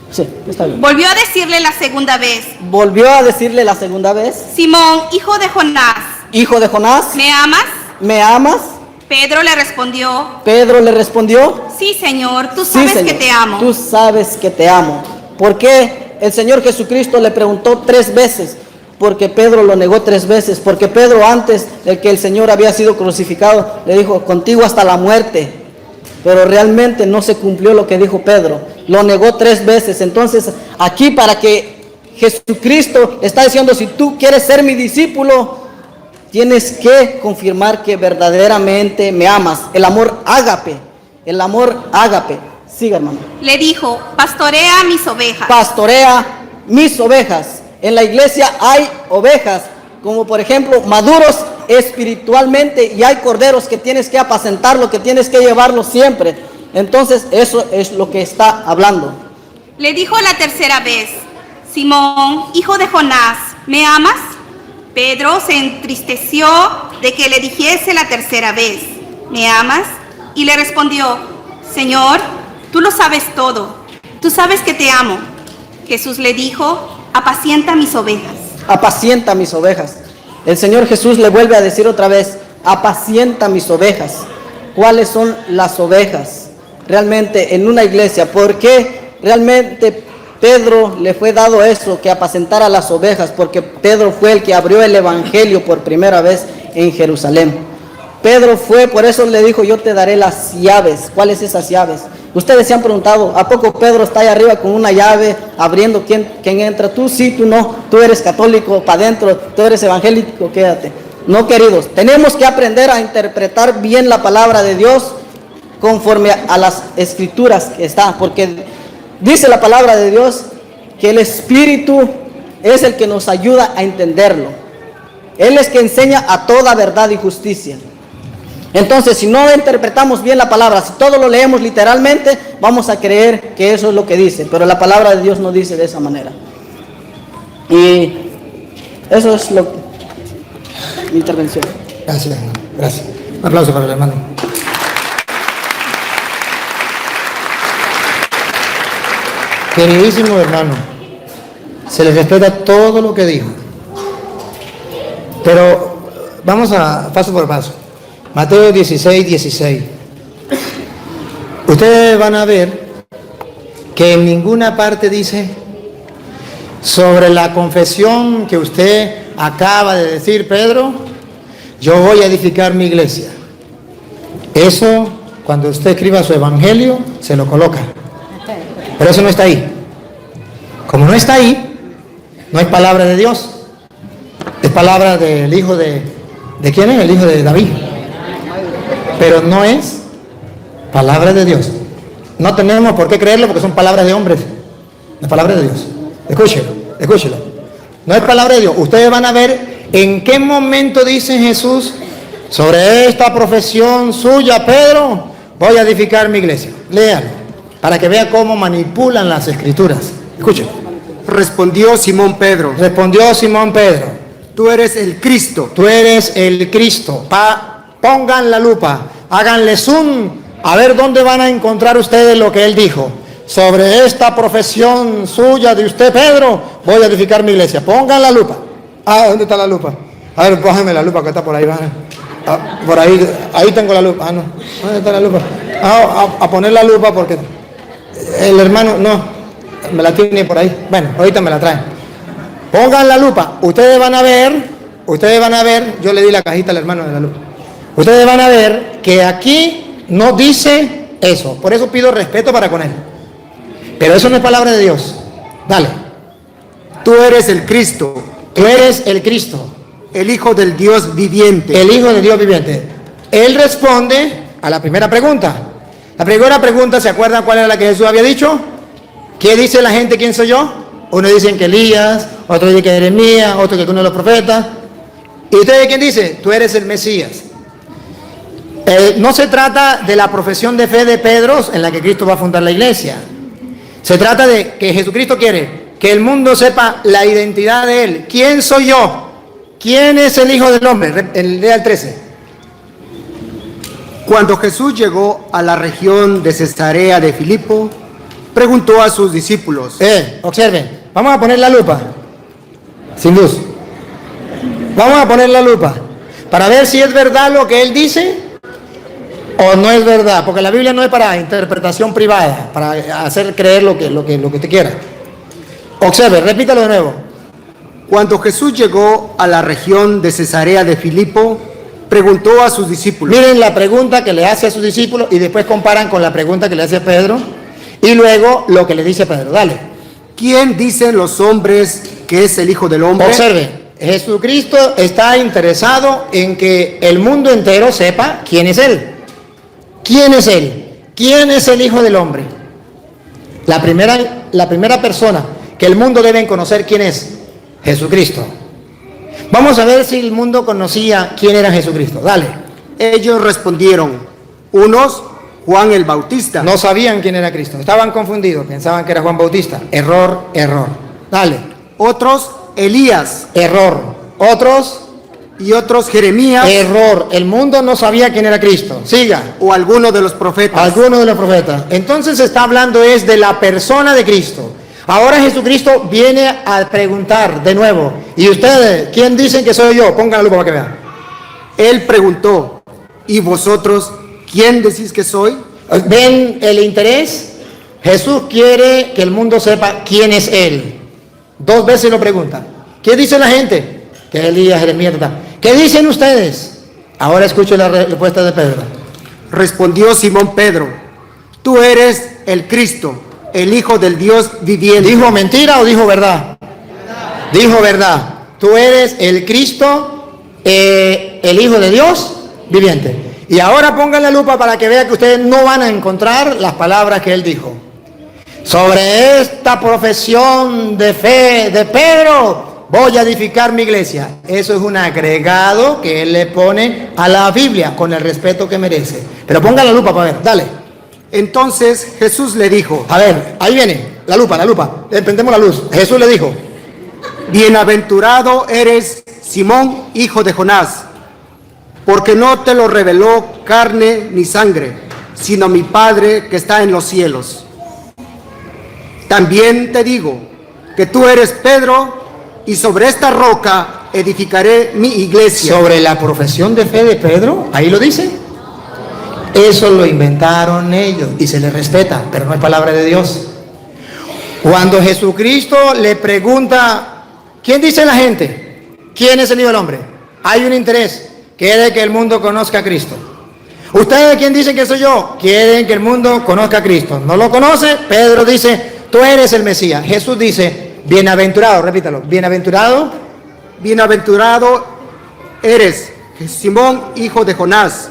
Sí, está bien. Volvió a decirle la segunda vez: Volvió a decirle la segunda vez: Simón, hijo de Jonás, hijo de Jonás, ¿me amas? ¿me amas? Pedro le respondió: Pedro le respondió: Sí, Señor, tú sí, sabes Señor, que te amo. tú sabes que te amo. ¿Por qué el Señor Jesucristo le preguntó 3 veces? Porque Pedro lo negó 3 veces. Porque Pedro, antes de que el Señor había sido crucificado, le dijo: contigo hasta la muerte. Pero realmente no se cumplió lo que dijo Pedro. Lo negó 3 veces. Entonces, aquí para que Jesucristo está diciendo: si tú quieres ser mi discípulo, tienes que confirmar que verdaderamente me amas. El amor ágape. El amor ágape. Siga, hermano. Le dijo: pastorea mis ovejas. Pastorea mis ovejas. En la iglesia hay ovejas, como por ejemplo maduros espiritualmente, y hay corderos que tienes que apacentarlo, que tienes que llevarlo siempre. Entonces eso es lo que está hablando. Le dijo la tercera vez: Simón, hijo de Jonás, ¿me amas? Pedro se entristeció de que le dijese la tercera vez: ¿me amas? Y le respondió: Señor, tú lo sabes todo, tú sabes que te amo. Jesús le dijo: apacienta mis ovejas. Apacienta mis ovejas. El Señor Jesús le vuelve a decir otra vez: apacienta mis ovejas. ¿Cuáles son las ovejas realmente en una iglesia? ¿Por qué realmente Pedro le fue dado eso, que apacentara las ovejas? Porque Pedro fue el que abrió el evangelio por primera vez en Jerusalén. Pedro fue, por eso le dijo: yo te daré las llaves. ¿Cuáles esas llaves? Ustedes se han preguntado: ¿a poco Pedro está ahí arriba con una llave abriendo quién entra? Tú sí, tú no, tú eres católico, para adentro, tú eres evangélico, quédate. No, queridos, tenemos que aprender a interpretar bien la palabra de Dios conforme a las escrituras que están, porque dice la palabra de Dios que el Espíritu es el que nos ayuda a entenderlo. Él es que enseña a toda verdad y justicia. Entonces, si no interpretamos bien la palabra, si todo lo leemos literalmente, vamos a creer que eso es lo que dice, pero la palabra de Dios no dice de esa manera. Y eso es mi intervención. Gracias, hermano. Gracias. Un aplauso para el hermano. Queridísimo hermano, se les respeta todo lo que dijo. Pero vamos a paso por paso. Mateo 16, 16. Ustedes van a ver que en ninguna parte dice sobre la confesión que usted acaba de decir, Pedro, yo voy a edificar mi iglesia. Eso, cuando usted escriba su evangelio, se lo coloca. Pero eso no está ahí. Como no está ahí, no es palabra de Dios. Es palabra del hijo ¿de quién es? El hijo de David. Pero no es palabra de Dios. No tenemos por qué creerlo porque son palabras de hombres. No es palabra de Dios. Escúchelo, escúchelo. No es palabra de Dios. Ustedes van a ver en qué momento dice Jesús sobre esta profesión suya, Pedro, voy a edificar mi iglesia. Léalo, para que vea cómo manipulan las escrituras. Escúchelo. Respondió Simón Pedro: Respondió Simón Pedro, tú eres el Cristo. tú eres el Cristo. Pongan la lupa, háganle zoom, a ver dónde van a encontrar ustedes lo que él dijo. Sobre esta profesión suya de usted, Pedro, voy a edificar mi iglesia. Pongan la lupa. ¿Dónde está la lupa? A ver, pónganme la lupa que está por ahí. Por ahí tengo la lupa. No. ¿Dónde está la lupa? A poner la lupa porque el hermano, no, me la tiene por ahí. Bueno, ahorita me la traen. Pongan la lupa. Ustedes van a ver, yo le di la cajita al hermano de la lupa. Ustedes van a ver que aquí no dice eso. Por eso pido respeto para con él. Pero eso no es palabra de Dios. Dale. Tú eres el Cristo. Tú eres el Cristo, el Hijo del Dios viviente. el Hijo de Dios viviente. Él responde a la primera pregunta. La primera pregunta, ¿se acuerdan cuál era la que Jesús había dicho? ¿Qué dice la gente? ¿Quién soy yo? Uno dicen que Elías, otro dice que Jeremías, otro que uno de los profetas. ¿Y ustedes quién dice? Tú eres el Mesías. No se trata de la profesión de fe de Pedro en la que Cristo va a fundar la iglesia. Se trata de que Jesucristo quiere que el mundo sepa la identidad de Él. ¿Quién soy yo? ¿Quién es el Hijo del Hombre? Lea el 13. Cuando Jesús llegó a la región de Cesarea de Filipo, preguntó a sus discípulos. Observen, vamos a poner la lupa. Sin luz. Vamos a poner la lupa para ver si es verdad lo que Él dice o no es verdad, porque la Biblia no es para interpretación privada, para hacer creer lo que te quiera. Observe, repítalo de nuevo. Cuando Jesús llegó a la región de Cesarea de Filipo, preguntó a sus discípulos. Miren la pregunta que le hace a sus discípulos y después comparan con la pregunta que le hace a Pedro y luego lo que le dice Pedro. Dale. ¿Quién dicen los hombres que es el Hijo del Hombre? Observe, Jesucristo está interesado en que el mundo entero sepa quién es Él. ¿Quién es Él? ¿Quién es el Hijo del Hombre? La primera persona que el mundo debe conocer quién es. Jesucristo. Vamos a ver si el mundo conocía quién era Jesucristo. Dale. Ellos respondieron, unos, Juan el Bautista. No sabían quién era Cristo. Estaban confundidos. Pensaban que era Juan Bautista. Error, error. Dale. Otros, Elías. Error. Otros. Y otros, Jeremías. Error. El mundo no sabía quién era Cristo. Siga. O alguno de los profetas. Alguno de los profetas. Entonces se está hablando es de la persona de Cristo. Ahora Jesucristo viene a preguntar de nuevo. ¿Y ustedes quién dicen que soy yo? Pónganlo para que vean. Él preguntó, ¿y vosotros quién decís que soy? ¿Ven el interés? Jesús quiere que el mundo sepa quién es Él. 2 veces lo pregunta. ¿Qué dice la gente? Que Elías, Jeremías, tal. ¿Qué dicen ustedes? Ahora escucho la respuesta de Pedro. Respondió Simón Pedro, tú eres el Cristo, el Hijo del Dios viviente. ¿Dijo mentira o dijo verdad? Dijo verdad. Tú eres el Cristo, el Hijo de Dios viviente. Y ahora pongan la lupa para que vean que ustedes no van a encontrar las palabras que él dijo. Sobre esta profesión de fe de Pedro voy a edificar mi iglesia. Eso es un agregado que él le pone a la Biblia con el respeto que merece. Pero pongan la lupa para ver, dale. Entonces Jesús le dijo, A ver, ahí viene, la lupa, prendemos la luz. Jesús le dijo, bienaventurado eres, Simón, hijo de Jonás, porque no te lo reveló carne ni sangre, sino mi Padre que está en los cielos. También te digo que tú eres Pedro, y sobre esta roca edificaré mi iglesia. sobre la profesión de fe de Pedro, ahí lo dice. Eso lo inventaron ellos y se les respeta, pero no es palabra de Dios. Cuando Jesucristo le pregunta, ¿quién dice la gente? ¿Quién es el Hijo del Hombre? Hay un interés, quiere que el mundo conozca a Cristo. ¿Ustedes quién dicen que soy yo? Quieren que el mundo conozca a Cristo. ¿No lo conoce? Pedro dice, tú eres el Mesías. Jesús dice, bienaventurado, repítalo, bienaventurado. Bienaventurado eres, Simón, hijo de Jonás,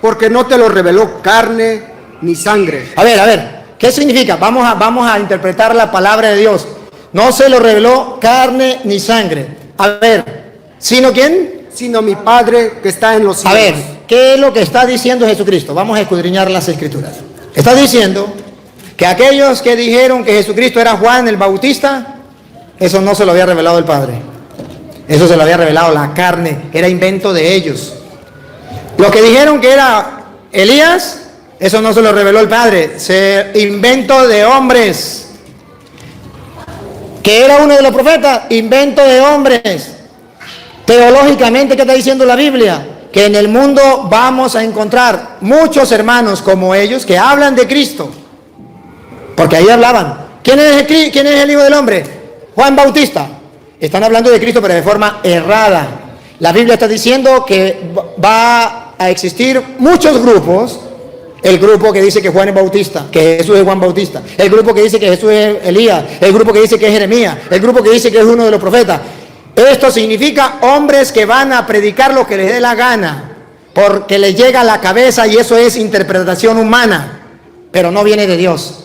porque no te lo reveló carne ni sangre. A ver, ¿qué significa? Vamos a interpretar la palabra de Dios. No se lo reveló carne ni sangre. A ver, ¿sino quién? Sino mi Padre que está en los cielos. A ver, ¿qué es lo que está diciendo Jesucristo? Vamos a escudriñar las Escrituras. Está diciendo que aquellos que dijeron que Jesucristo era Juan el Bautista, eso no se lo había revelado el Padre. Eso se lo había revelado la carne, era invento de ellos. Los que dijeron que era Elías, eso no se lo reveló el Padre, se invento de hombres. Que era uno de los profetas, invento de hombres. Teológicamente, ¿qué está diciendo la Biblia? Que en el mundo vamos a encontrar muchos hermanos como ellos que hablan de Cristo. Porque ahí hablaban. ¿Quién es el Hijo del Hombre? Juan Bautista. Están hablando de Cristo, pero de forma errada. La Biblia está diciendo que va a existir muchos grupos. El grupo que dice que Juan es Bautista, que Jesús es Juan Bautista. El grupo que dice que Jesús es Elías. El grupo que dice que es Jeremías. El grupo que dice que es uno de los profetas. Esto significa hombres que van a predicar lo que les dé la gana, porque les llega a la cabeza y eso es interpretación humana, pero no viene de Dios.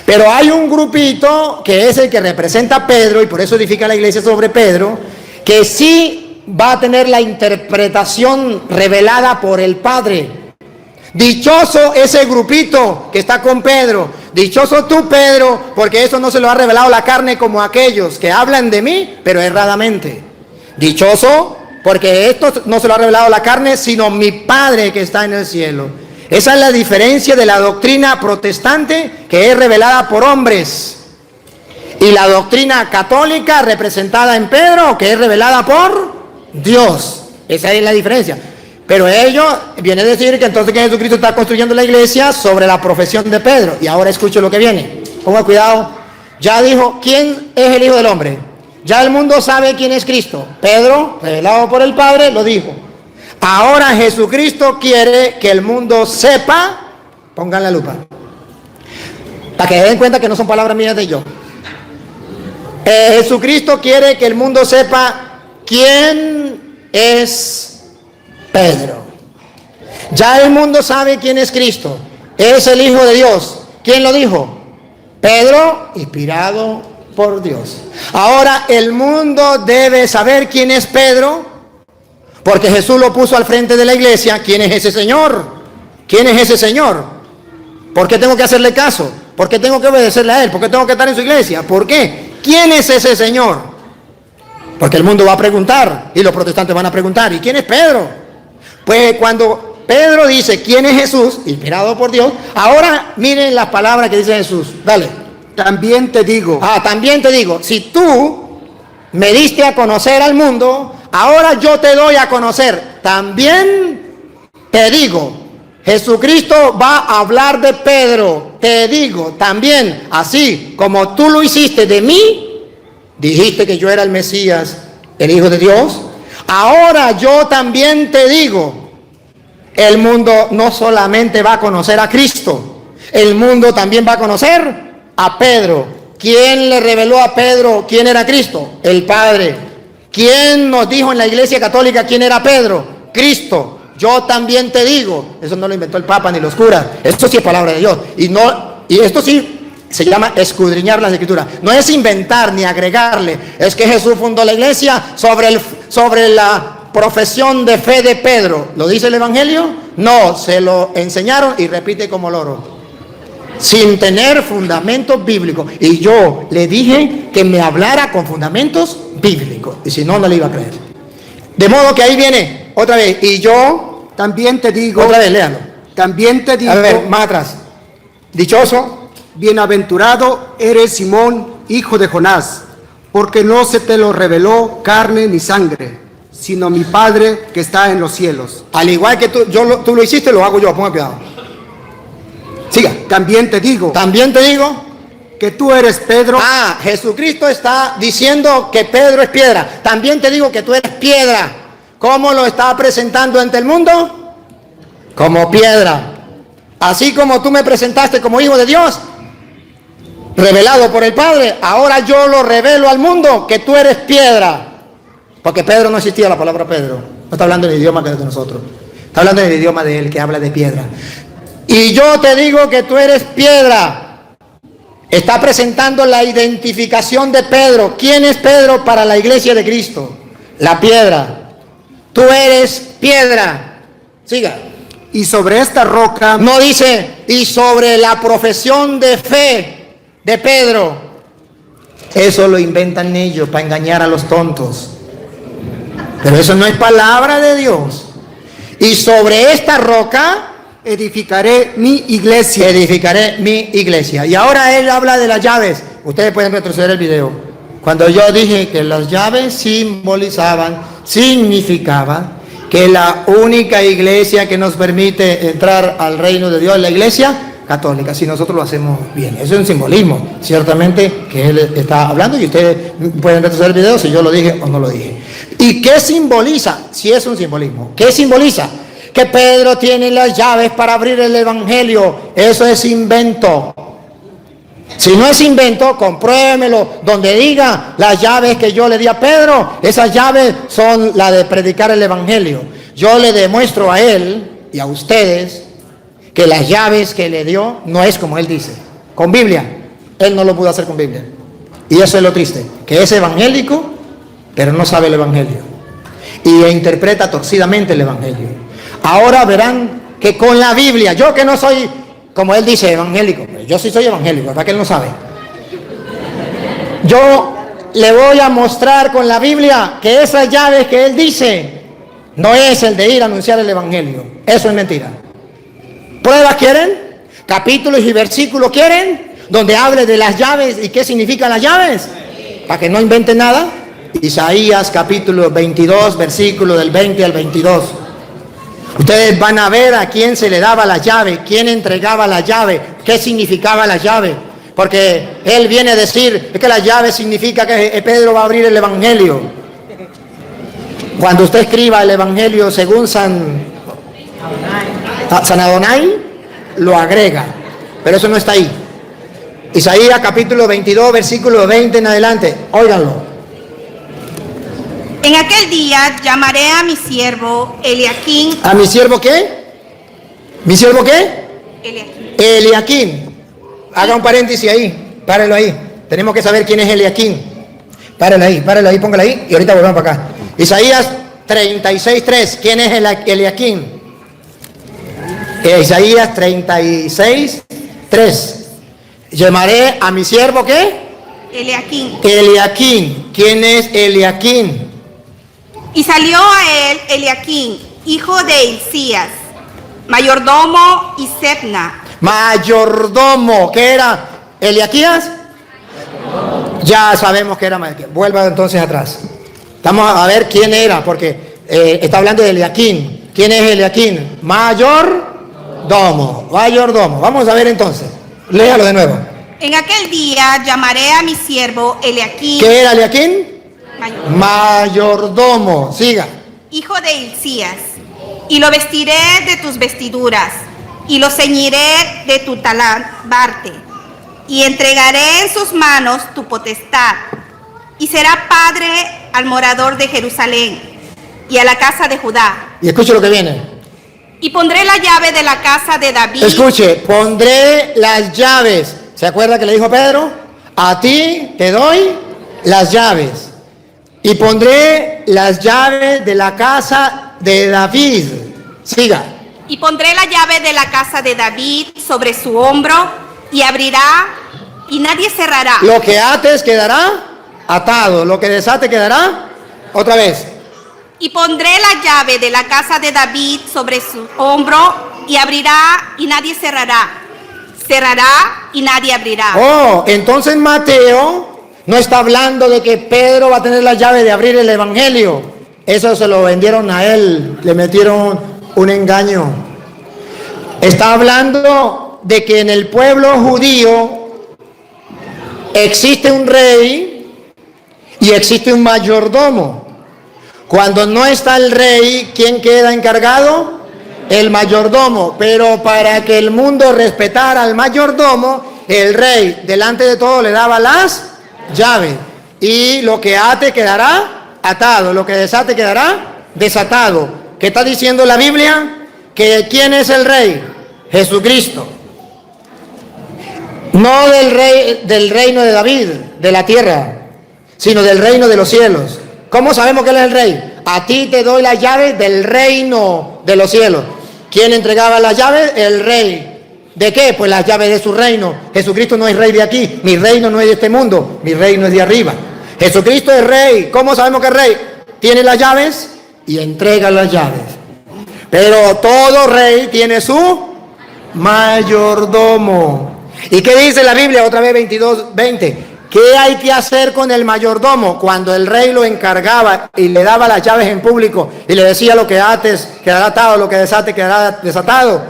Pero hay un grupito que es el que representa a Pedro, y por eso edifica la iglesia sobre Pedro, que sí va a tener la interpretación revelada por el Padre. Dichoso ese grupito que está con Pedro. Dichoso tú, Pedro, porque eso no se lo ha revelado la carne como aquellos que hablan de mí, pero erradamente. Dichoso porque esto no se lo ha revelado la carne, sino mi Padre que está en el cielo. Esa es la diferencia de la doctrina protestante, que es revelada por hombres, y la doctrina católica representada en Pedro, que es revelada por Dios. Esa es la diferencia. Pero ello viene a decir que entonces que Jesucristo está construyendo la iglesia sobre la profesión de Pedro. Y ahora escucho lo que viene. Ponga cuidado. Ya dijo, ¿quién es el Hijo del Hombre? Ya el mundo sabe quién es Cristo. Pedro, revelado por el Padre, lo dijo. Ahora Jesucristo quiere que el mundo sepa, pongan la lupa, para que den cuenta que no son palabras mías de yo. Jesucristo quiere que el mundo sepa quién es Pedro. Ya el mundo sabe quién es Cristo. Es el Hijo de Dios. ¿Quién lo dijo? Pedro, inspirado por Dios. Ahora el mundo debe saber quién es Pedro, porque Jesús lo puso al frente de la iglesia. ¿Quién es ese Señor? ¿Quién es ese Señor? ¿Por qué tengo que hacerle caso? ¿Por qué tengo que obedecerle a Él? ¿Por qué tengo que estar en su iglesia? ¿Por qué? ¿Quién es ese Señor? Porque el mundo va a preguntar, y los protestantes van a preguntar, ¿y quién es Pedro? Pues cuando Pedro dice quién es Jesús, inspirado por Dios, ahora miren las palabras que dice Jesús. Dale. También te digo. También te digo, si tú me diste a conocer al mundo, ahora yo te doy a conocer. También te digo, Jesucristo va a hablar de Pedro. Te digo, también, así como tú lo hiciste de mí, dijiste que yo era el Mesías, el Hijo de Dios. Ahora yo también te digo, el mundo no solamente va a conocer a Cristo, el mundo también va a conocer a Pedro. ¿Quién le reveló a Pedro quién era Cristo? El Padre. ¿Quién nos dijo en la Iglesia Católica quién era Pedro? Cristo. Yo también te digo. Eso no lo inventó el Papa ni los curas. Esto sí es palabra de Dios. Y esto sí se llama escudriñar las Escrituras. No es inventar ni agregarle. Es que Jesús fundó la iglesia sobre la profesión de fe de Pedro. ¿Lo dice el Evangelio? No, se lo enseñaron y repite como loro, sin tener fundamentos bíblicos. Y yo le dije que me hablara con fundamentos bíblicos, y si no, no le iba a creer. De modo que ahí viene otra vez. Y yo También te digo, otra vez, léalo. también te digo, A ver, más atrás. Dichoso, bienaventurado eres Simón, hijo de Jonás, porque no se te lo reveló carne ni sangre, sino mi Padre que está en los cielos. al igual que tú lo hiciste, lo hago yo. Ponga cuidado. Siga. También te digo También te digo. que tú eres Pedro. Jesucristo está diciendo que Pedro es piedra. También te digo que tú eres piedra. ¿Cómo lo está presentando ante el mundo? Como piedra. Así como tú me presentaste como hijo de Dios, revelado por el Padre, ahora yo lo revelo al mundo que tú eres piedra. Porque Pedro no existía, la palabra Pedro. No está hablando en el idioma que es de nosotros. Está hablando en el idioma de él, que habla de piedra. Y yo te digo que tú eres piedra. Está presentando la identificación de Pedro. ¿Quién es Pedro para la iglesia de Cristo? La piedra. Tú eres piedra. Siga. Y sobre esta roca, No dice, y sobre la profesión de fe de Pedro. Eso lo inventan ellos para engañar a los tontos. Pero eso no es palabra de Dios. Y sobre esta roca edificaré mi iglesia. edificaré mi iglesia. Y ahora él habla de las llaves. Ustedes pueden retroceder el video. Cuando yo dije que las llaves significaban que la única iglesia que nos permite entrar al reino de Dios es la iglesia católica, si nosotros lo hacemos bien. Eso es un simbolismo, ciertamente, que él está hablando, y ustedes pueden retroceder el video si yo lo dije o no lo dije. ¿Y qué simboliza? Si es un simbolismo, ¿qué simboliza? Que Pedro tiene las llaves para abrir el evangelio. Eso es invento. Si no es invento, compruébemelo. Donde diga las llaves que yo le di a Pedro, esas llaves son las de predicar el evangelio. Yo le demuestro a él y a ustedes que las llaves que le dio no es como él dice, con Biblia. Él no lo pudo hacer con Biblia. Y eso es lo triste, que es evangélico, pero no sabe el evangelio. Y interpreta torcidamente el evangelio. Ahora verán que con la Biblia, yo que no soy, como él dice, evangélico, yo sí soy evangélico, ¿verdad que él no sabe? Yo le voy a mostrar con la Biblia que esas llaves que él dice no es el de ir a anunciar el evangelio. Eso es mentira. ¿Pruebas quieren? ¿Capítulos y versículos quieren? Donde hable de las llaves y qué significan las llaves, para que no inventen nada. Isaías capítulo 22, versículo del 20 al 22. Ustedes van a ver a quién se le daba la llave, quién entregaba la llave, qué significaba la llave. Porque él viene a decir que la llave significa que Pedro va a abrir el evangelio. Cuando usted escriba el evangelio según San Adonai, lo agrega, pero eso no está ahí. Isaías capítulo 22, versículo 20 en adelante, óiganlo. En aquel día llamaré a mi siervo Eliaquín. ¿A mi siervo qué? ¿Mi siervo qué? Eliaquín. Eliaquín. Haga un paréntesis ahí, párelo ahí. Tenemos que saber quién es Eliaquín. Párelo ahí, póngalo ahí y ahorita volvemos para acá. Isaías 36:3. ¿Quién es Eliaquín? Isaías 36:3. Llamaré a mi siervo ¿qué? Eliaquín. Eliaquín. ¿Quién es Eliaquín? Y salió a él Eliaquín, hijo de Hilcías, mayordomo y Sebna. Mayordomo. ¿Qué era? ¿Eliaquías? Ya sabemos que era mayordomo. Vuelva entonces atrás. Vamos a ver quién era, porque está hablando de Eliaquín. ¿Quién es Eliaquín? Mayordomo. Vamos a ver entonces. Léalo de nuevo. En aquel día llamaré a mi siervo Eliaquín. ¿Qué era Eliaquín? Mayordomo. Siga. Hijo de Hilcías. Y lo vestiré de tus vestiduras, y lo ceñiré de tu talabarte, y entregaré en sus manos tu potestad, y será padre al morador de Jerusalén y a la casa de Judá. Y escuche lo que viene. Y pondré la llave de la casa de David. Escuche, pondré las llaves. ¿Se acuerda que le dijo Pedro? A ti te doy las llaves. Y pondré las llaves de la casa de David. Siga. Y pondré la llave de la casa de David sobre su hombro y abrirá y nadie cerrará. Lo que ates quedará atado, lo que desate quedará otra vez. Y pondré la llave de la casa de David sobre su hombro y abrirá y nadie cerrará. Cerrará y nadie abrirá. Oh, entonces Mateo no está hablando de que Pedro va a tener la llave de abrir el evangelio. Eso se lo vendieron a él, le metieron un engaño. Está hablando de que en el pueblo judío existe un rey y existe un mayordomo. Cuando no está el rey, ¿quién queda encargado? El mayordomo. Pero para que el mundo respetara al mayordomo, el rey delante de todo le daba las llaves. Y lo que ate quedará atado, lo que desate quedará desatado. ¿Qué está diciendo la Biblia? Que ¿quién es el rey? Jesucristo. No del reino de David, de la tierra, sino del reino de los cielos. ¿Cómo sabemos que él es el rey? A ti te doy las llaves del reino de los cielos. ¿Quién entregaba las llaves? El rey. ¿De qué? Pues las llaves de su reino. Jesucristo no es rey de aquí. Mi reino no es de este mundo. Mi reino es de arriba. Jesucristo es rey. ¿Cómo sabemos que es rey? Tiene las llaves y entrega las llaves. Pero todo rey tiene su mayordomo. ¿Y qué dice la Biblia? Otra vez 22:20. ¿Qué hay que hacer con el mayordomo? Cuando el rey lo encargaba y le daba las llaves en público y le decía lo que ates quedará atado, lo que desate quedará desatado.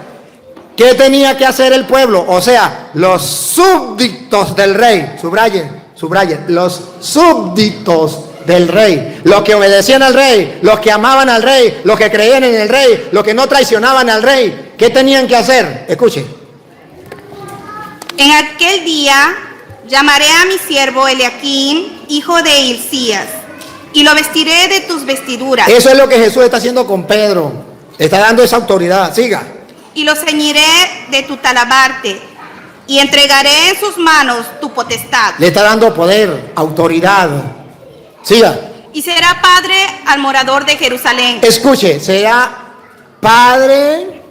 ¿Qué tenía que hacer el pueblo? O sea, los súbditos del rey. Subrayen, los súbditos del rey. Los que obedecían al rey, los que amaban al rey, los que creían en el rey, los que no traicionaban al rey. ¿Qué tenían que hacer? Escuche. En aquel día llamaré a mi siervo Eliaquim, hijo de Hilcías, y lo vestiré de tus vestiduras. Eso es lo que Jesús está haciendo con Pedro. Está dando esa autoridad. Siga. Y lo ceñiré de tu talabarte, y entregaré en sus manos tu potestad. Le está dando poder, autoridad. Siga. Y será padre al morador de Jerusalén. Escuche, será padre.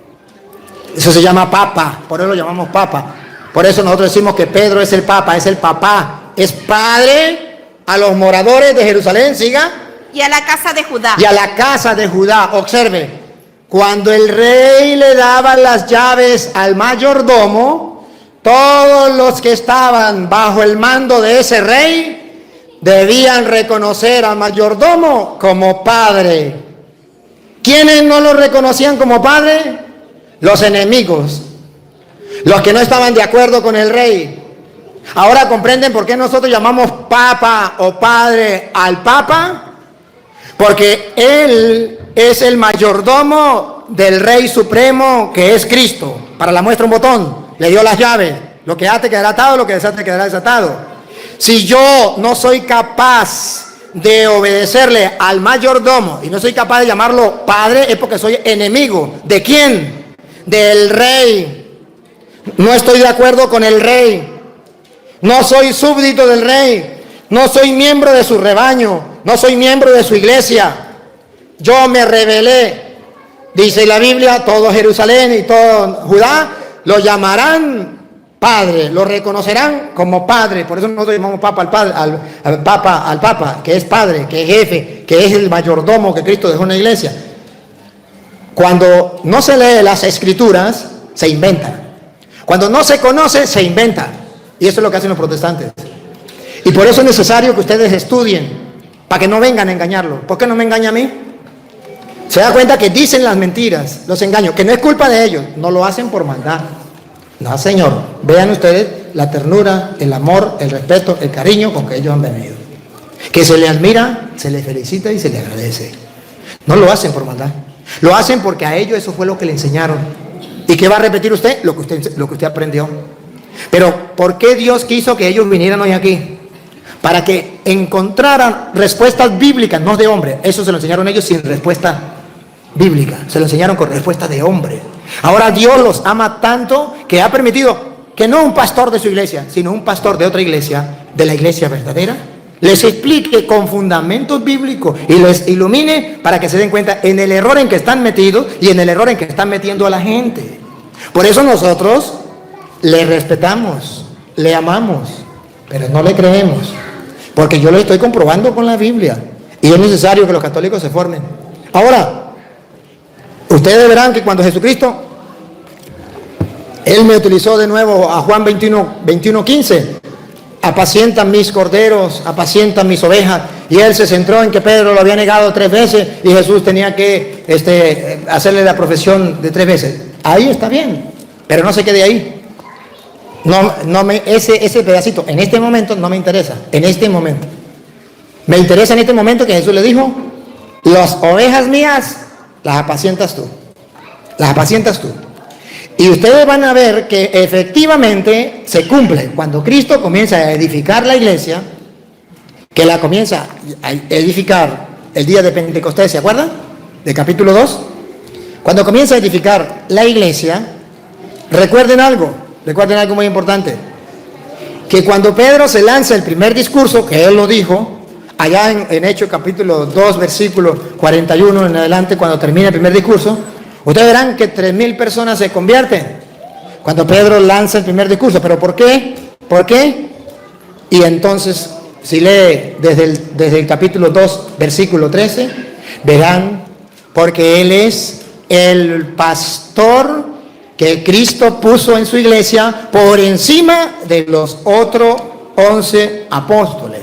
Eso se llama papa, por eso lo llamamos papa. Por eso nosotros decimos que Pedro es el papa, es el papá. Es padre a los moradores de Jerusalén, siga. Y a la casa de Judá. Y a la casa de Judá. Observe, cuando el rey le daba las llaves al mayordomo, todos los que estaban bajo el mando de ese rey debían reconocer al mayordomo como padre. ¿Quiénes no lo reconocían como padre? Los enemigos, los que no estaban de acuerdo con el rey. Ahora comprenden por qué nosotros llamamos papa o padre al papa, porque él es el mayordomo del rey supremo que es Cristo. Para la muestra un botón, le dio las llaves. Lo que ate quedará atado, lo que desate quedará desatado. Si yo no soy capaz de obedecerle al mayordomo y no soy capaz de llamarlo padre, es porque soy enemigo. ¿De quién? Del rey. No estoy de acuerdo con el rey. No soy súbdito del rey. No soy miembro de su rebaño. No soy miembro de su iglesia. Yo me rebelé. Dice la Biblia, todo Jerusalén y todo Judá lo llamarán padre, lo reconocerán como padre. Por eso nosotros llamamos papa al padre, al papa, que es padre, que es jefe, que es el mayordomo que Cristo dejó en la iglesia. Cuando no se lee las escrituras, se inventa. Cuando no se conoce, se inventa. Y eso es lo que hacen los protestantes. Y por eso es necesario que ustedes estudien, para que no vengan a engañarlo. ¿Por qué no me engaña a mí? Se da cuenta que dicen las mentiras, los engaños, que no es culpa de ellos, no lo hacen por maldad. No, señor, vean ustedes la ternura, el amor, el respeto, el cariño con que ellos han venido. Que se le admira, se le felicita y se le agradece. No lo hacen por maldad. Lo hacen porque a ellos eso fue lo que le enseñaron. ¿Y qué va a repetir usted? Lo que usted aprendió. Pero ¿por qué Dios quiso que ellos vinieran hoy aquí? para que encontraran respuestas bíblicas, no de hombre. Eso se lo enseñaron ellos sin respuesta bíblica, se lo enseñaron con respuesta de hombre. Ahora Dios los ama tanto que ha permitido que no un pastor de su iglesia, sino un pastor de otra iglesia, de la iglesia verdadera, les explique con fundamentos bíblicos y les ilumine para que se den cuenta en el error en que están metidos y en el error en que están metiendo a la gente. Por eso nosotros le respetamos, le amamos, pero no le creemos, porque yo lo estoy comprobando con la Biblia y es necesario que los católicos se formen. Ahora, ustedes verán que cuando Jesucristo, Él me utilizó de nuevo a Juan 21:15, apacientan mis corderos, apacientan mis ovejas, y Él se centró en que Pedro lo había negado 3 veces y Jesús tenía que hacerle la profesión de 3 veces. Ahí está bien, pero no se quede ahí. Ese pedacito en este momento no me interesa. En este momento me interesa, en este momento, que Jesús le dijo: las ovejas mías las apacientas tú, las apacientas tú. Y ustedes van a ver que efectivamente se cumple cuando Cristo comienza a edificar la iglesia, que la comienza a edificar el día de Pentecostés. ¿Se acuerdan? De capítulo 2. Cuando comienza a edificar la iglesia, recuerden algo muy importante, que cuando Pedro se lanza el primer discurso, que él lo dijo, allá en Hechos capítulo 2, versículo 41 en adelante, cuando termina el primer discurso, ustedes verán que 3,000 personas se convierten cuando Pedro lanza el primer discurso. ¿Pero por qué? ¿Por qué? Y entonces, si lee desde el capítulo 2, versículo 13, verán, porque Él es el pastor que Cristo puso en su iglesia por encima de los otros 11 apóstoles.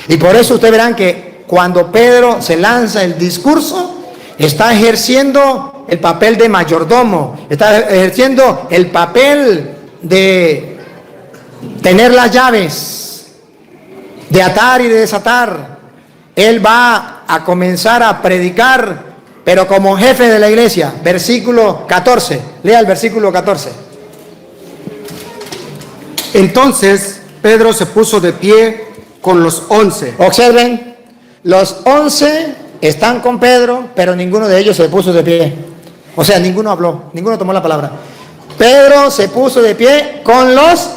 Y por eso ustedes verán que cuando Pedro se lanza el discurso, está ejerciendo el papel de mayordomo, está ejerciendo el papel de tener las llaves, de atar y de desatar. Él va a comenzar a predicar, pero como jefe de la iglesia. Versículo 14, lea el versículo 14. Entonces Pedro se puso de pie con los 11. Observen, los 11 están con Pedro, pero ninguno de ellos se puso de pie. O sea, ninguno habló, ninguno tomó la palabra. Pedro se puso de pie con los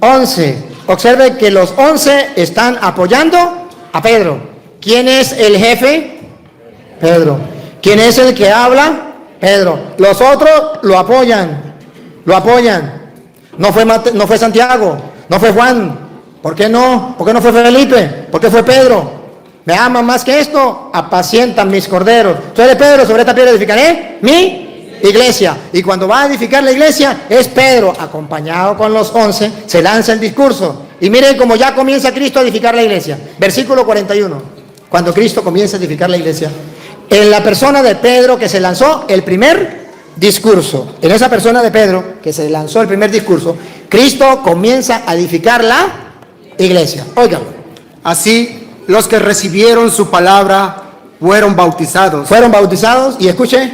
11. Observen que los 11 están apoyando a Pedro. ¿Quién es el jefe? Pedro. ¿Quién es el que habla? Pedro. Los otros lo apoyan, lo apoyan. No fue Santiago, no fue Juan. ¿Por qué no? ¿Por qué no fue Felipe? ¿Por qué fue Pedro? ¿Me aman más que esto? Apacientan mis corderos. Soy Pedro, sobre esta piedra edificaré mi iglesia. Y cuando va a edificar la iglesia, es Pedro, acompañado con los 11, se lanza el discurso. Y miren cómo ya comienza Cristo a edificar la iglesia. Versículo 41. Cuando Cristo comienza a edificar la iglesia, en la persona de Pedro, que se lanzó el primer discurso, en esa persona de Pedro que se lanzó el primer discurso, Cristo comienza a edificar la iglesia. Óiganlo. Así, los que recibieron su palabra fueron bautizados. Fueron bautizados, y escuche,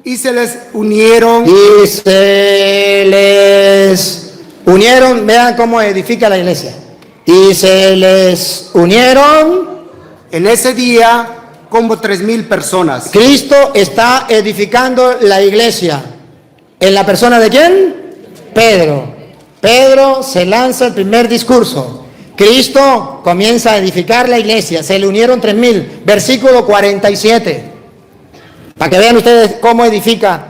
y se les unieron. y se les unieron. Vean cómo edifica la iglesia. Y se les unieron. En ese día, como 3,000 personas. Cristo está edificando la iglesia. ¿En la persona de quién? Pedro. Pedro se lanza el primer discurso. Cristo comienza a edificar la iglesia. Se le unieron 3,000. Versículo 47. Para que vean ustedes cómo edifica.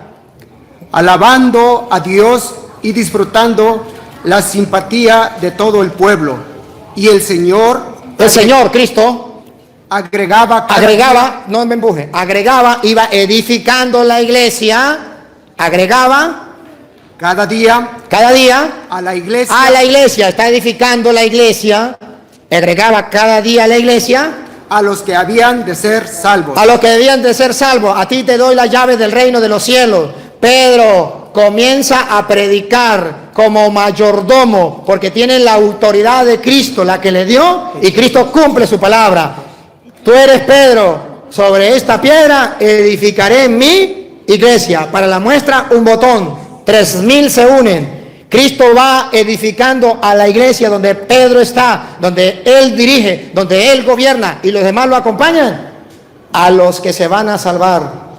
Alabando a Dios y disfrutando la simpatía de todo el pueblo. Y el Señor, Cristo, agregaba, no me empuje, agregaba, iba edificando la iglesia, agregaba cada día a la iglesia, está edificando la iglesia, agregaba cada día a la iglesia a los que habían de ser salvos. A los que debían de ser salvos. A ti te doy las llaves del reino de los cielos. Pedro comienza a predicar como mayordomo, porque tiene la autoridad de Cristo, la que le dio, y Cristo cumple su palabra. Tú eres Pedro, sobre esta piedra edificaré mi iglesia. Para la muestra, un botón. 3,000 se unen. Cristo va edificando a la iglesia donde Pedro está, donde él dirige, donde él gobierna y los demás lo acompañan, a los que se van a salvar.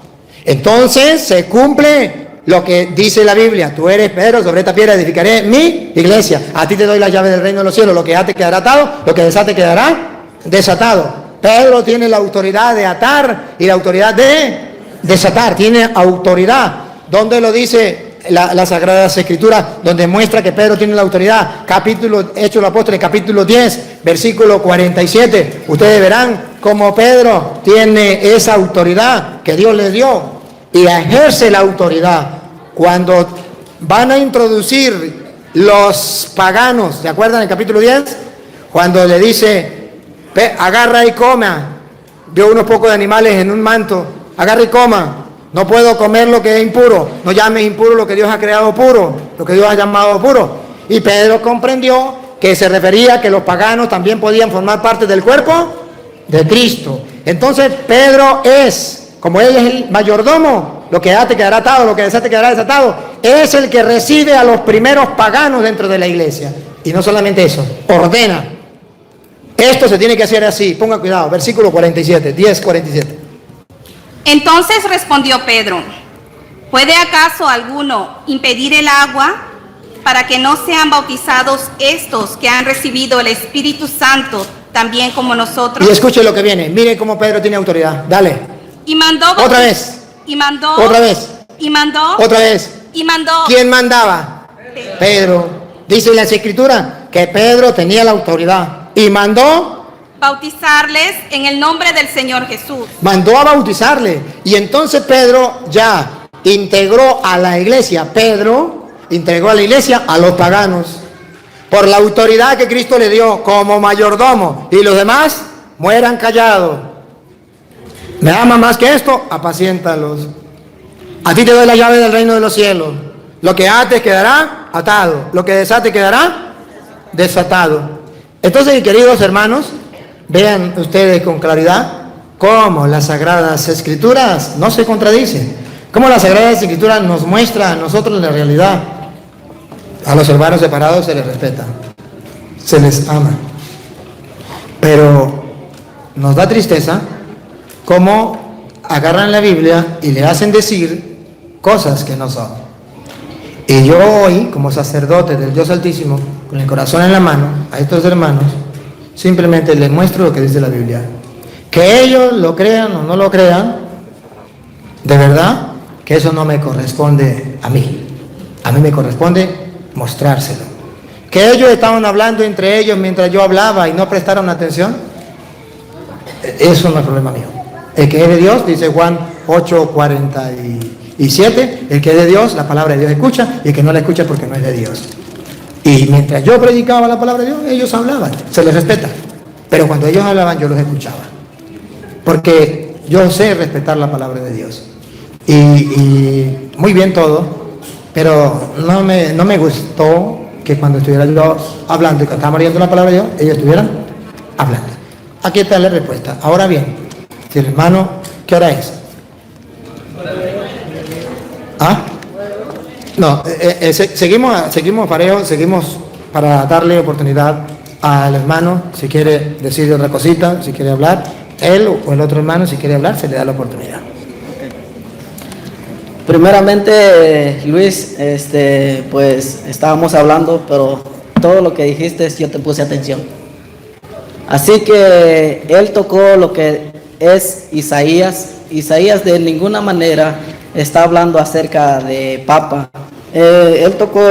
Entonces se cumple lo que dice la Biblia: tú eres Pedro, sobre esta piedra edificaré mi iglesia. A ti te doy la llave del reino de los cielos. Lo que ate quedará atado, lo que desate quedará desatado. Pedro tiene la autoridad de atar y la autoridad de desatar. Tiene autoridad. ¿Dónde lo dice las Sagradas Escrituras? Donde muestra que Pedro tiene la autoridad. Capítulo, Hechos de los Apóstoles, capítulo 10, versículo 47. Ustedes verán cómo Pedro tiene esa autoridad que Dios le dio y ejerce la autoridad. Cuando van a introducir los paganos, ¿se acuerdan el capítulo 10? Cuando le dice, agarra y coma, vio unos pocos de animales en un manto, agarra y coma. No puedo comer lo que es impuro. No llames impuro lo que Dios ha creado puro, lo que Dios ha llamado puro. Y Pedro comprendió que se refería a que los paganos también podían formar parte del cuerpo de Cristo. Entonces Pedro es, como él es el mayordomo, lo que ate quedará atado, lo que desate quedará desatado, es el que recibe a los primeros paganos dentro de la iglesia. Y no solamente eso, ordena. Esto se tiene que hacer así. Ponga cuidado, versículo 47, 10:47. Entonces respondió Pedro: ¿puede acaso alguno impedir el agua para que no sean bautizados estos que han recibido el Espíritu Santo también como nosotros? Y escuche lo que viene. Miren cómo Pedro tiene autoridad. Dale. Y mandó Otra vez. Y mandó. Otra vez. Y mandó. Otra vez. Y mandó. ¿Quién mandaba? Pedro. Dice la Escritura que Pedro tenía la autoridad y mandó. Bautizarles en el nombre del Señor Jesús. Mandó a bautizarle. Y entonces Pedro ya integró a la iglesia. Pedro integró a la iglesia a los paganos. Por la autoridad que Cristo le dio como mayordomo. Y los demás mueran callados. ¿Me ama más que esto? Apaciéntalos. A ti te doy la llave del reino de los cielos. Lo que ates quedará atado. Lo que desate quedará desatado. Entonces, queridos hermanos, vean ustedes con claridad cómo las Sagradas Escrituras no se contradicen. Cómo las Sagradas Escrituras nos muestran a nosotros la realidad. A los hermanos separados se les respeta, se les ama. Pero nos da tristeza cómo agarran la Biblia y le hacen decir cosas que no son. Y yo hoy, como sacerdote del Dios Altísimo, con el corazón en la mano, a estos hermanos, simplemente les muestro lo que dice la Biblia. Que ellos lo crean o no lo crean, de verdad que eso no me corresponde a mí. A mí me corresponde mostrárselo. Que ellos estaban hablando entre ellos mientras yo hablaba y no prestaron atención, eso no es problema mío. El que es de Dios, dice Juan 8:47, el que es de Dios, la palabra de Dios escucha, y el que no la escucha porque no es de Dios. Y mientras yo predicaba la palabra de Dios, ellos hablaban, se les respeta. Pero cuando ellos hablaban, yo los escuchaba. Porque yo sé respetar la palabra de Dios. Y muy bien todo, pero no me gustó que cuando estuviera yo hablando y que estábamos leyendo la palabra de Dios, ellos estuvieran hablando. Aquí está la respuesta. Ahora bien, si el hermano, ¿qué hora es? ¿Ah? No, seguimos parejo, seguimos para darle oportunidad al hermano, si quiere decir otra cosita, si quiere hablar, él o el otro hermano, si quiere hablar, se le da la oportunidad. Primeramente, Luis, pues estábamos hablando, pero todo lo que dijiste yo te puse atención. Así que él tocó lo que es Isaías. Isaías de ninguna manera está hablando acerca de Papa. Él tocó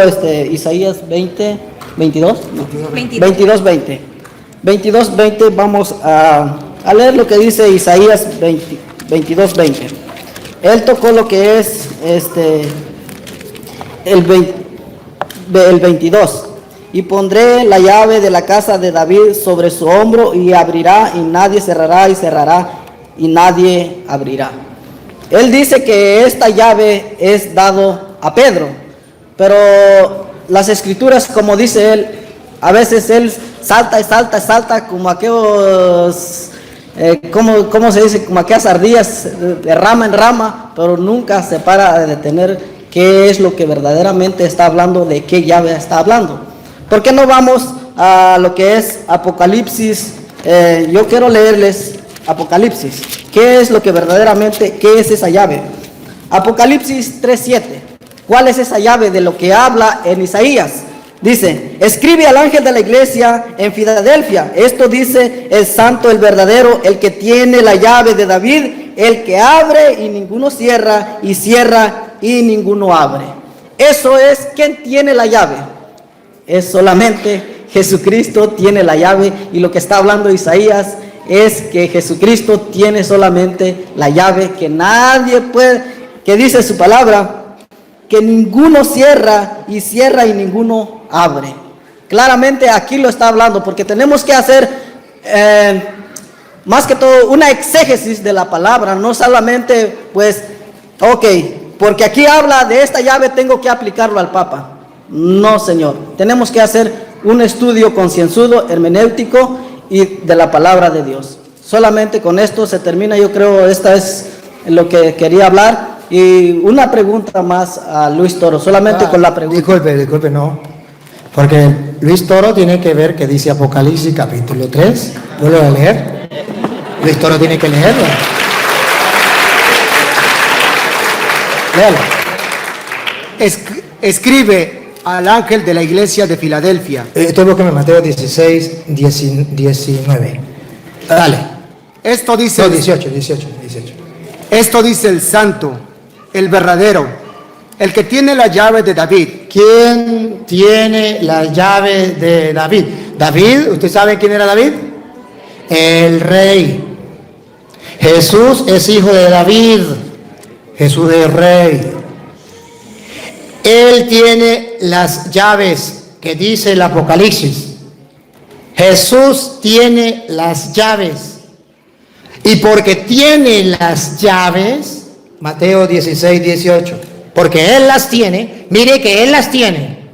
Isaías 22, 20. Vamos a leer lo que dice Isaías 22:20. Él tocó lo que es el 22. Y pondré la llave de la casa de David sobre su hombro, y abrirá, y nadie cerrará, y cerrará, y nadie abrirá. Él dice que esta llave es dado a Pedro, pero las escrituras, como dice él, a veces él salta como aquellos, ¿cómo se dice? Como aquellas ardillas de rama en rama, pero nunca se para de tener qué es lo que verdaderamente está hablando, de qué llave está hablando. ¿Por qué no vamos a lo que es Apocalipsis? Yo quiero leerles Apocalipsis. ¿Qué es lo que verdaderamente, qué es esa llave? Apocalipsis 3:7. ¿Cuál es esa llave de lo que habla en Isaías? Dice, escribe al ángel de la iglesia en Filadelfia. Esto dice el santo, el verdadero, el que tiene la llave de David, el que abre y ninguno cierra, y cierra y ninguno abre. Eso es, ¿quién tiene la llave? Es solamente Jesucristo tiene la llave, y lo que está hablando Isaías es que Jesucristo tiene solamente la llave, que nadie puede, que dice su palabra, que ninguno cierra y ninguno abre. Claramente aquí lo está hablando, porque tenemos que hacer más que todo una exégesis de la palabra, no solamente pues, ok, porque aquí habla de esta llave, tengo que aplicarlo al Papa. No, Señor, tenemos que hacer un estudio concienzudo, hermenéutico y de la palabra de Dios. Solamente con esto se termina, yo creo, esta es lo que quería hablar. Y una pregunta más a Luis Toro, solamente con la pregunta. Disculpe, no. Porque Luis Toro tiene que ver que dice Apocalipsis capítulo 3. ¿Vuelvo a leer? Luis Toro tiene que leerlo. Léalo. Escribe al ángel de la iglesia de Filadelfia. Esto es lo que me Mateo 16, 19. Dale. Esto dice... No, 18. Esto dice el santo, el verdadero, el que tiene la llave de David. ¿Quién tiene la llave de David? David, ¿usted sabe quién era David? El rey. Jesús es hijo de David. Jesús es rey. Él tiene las llaves que dice el Apocalipsis. Jesús tiene las llaves. Y porque tiene las llaves, Mateo 16, 18, porque Él las tiene, mire que Él las tiene.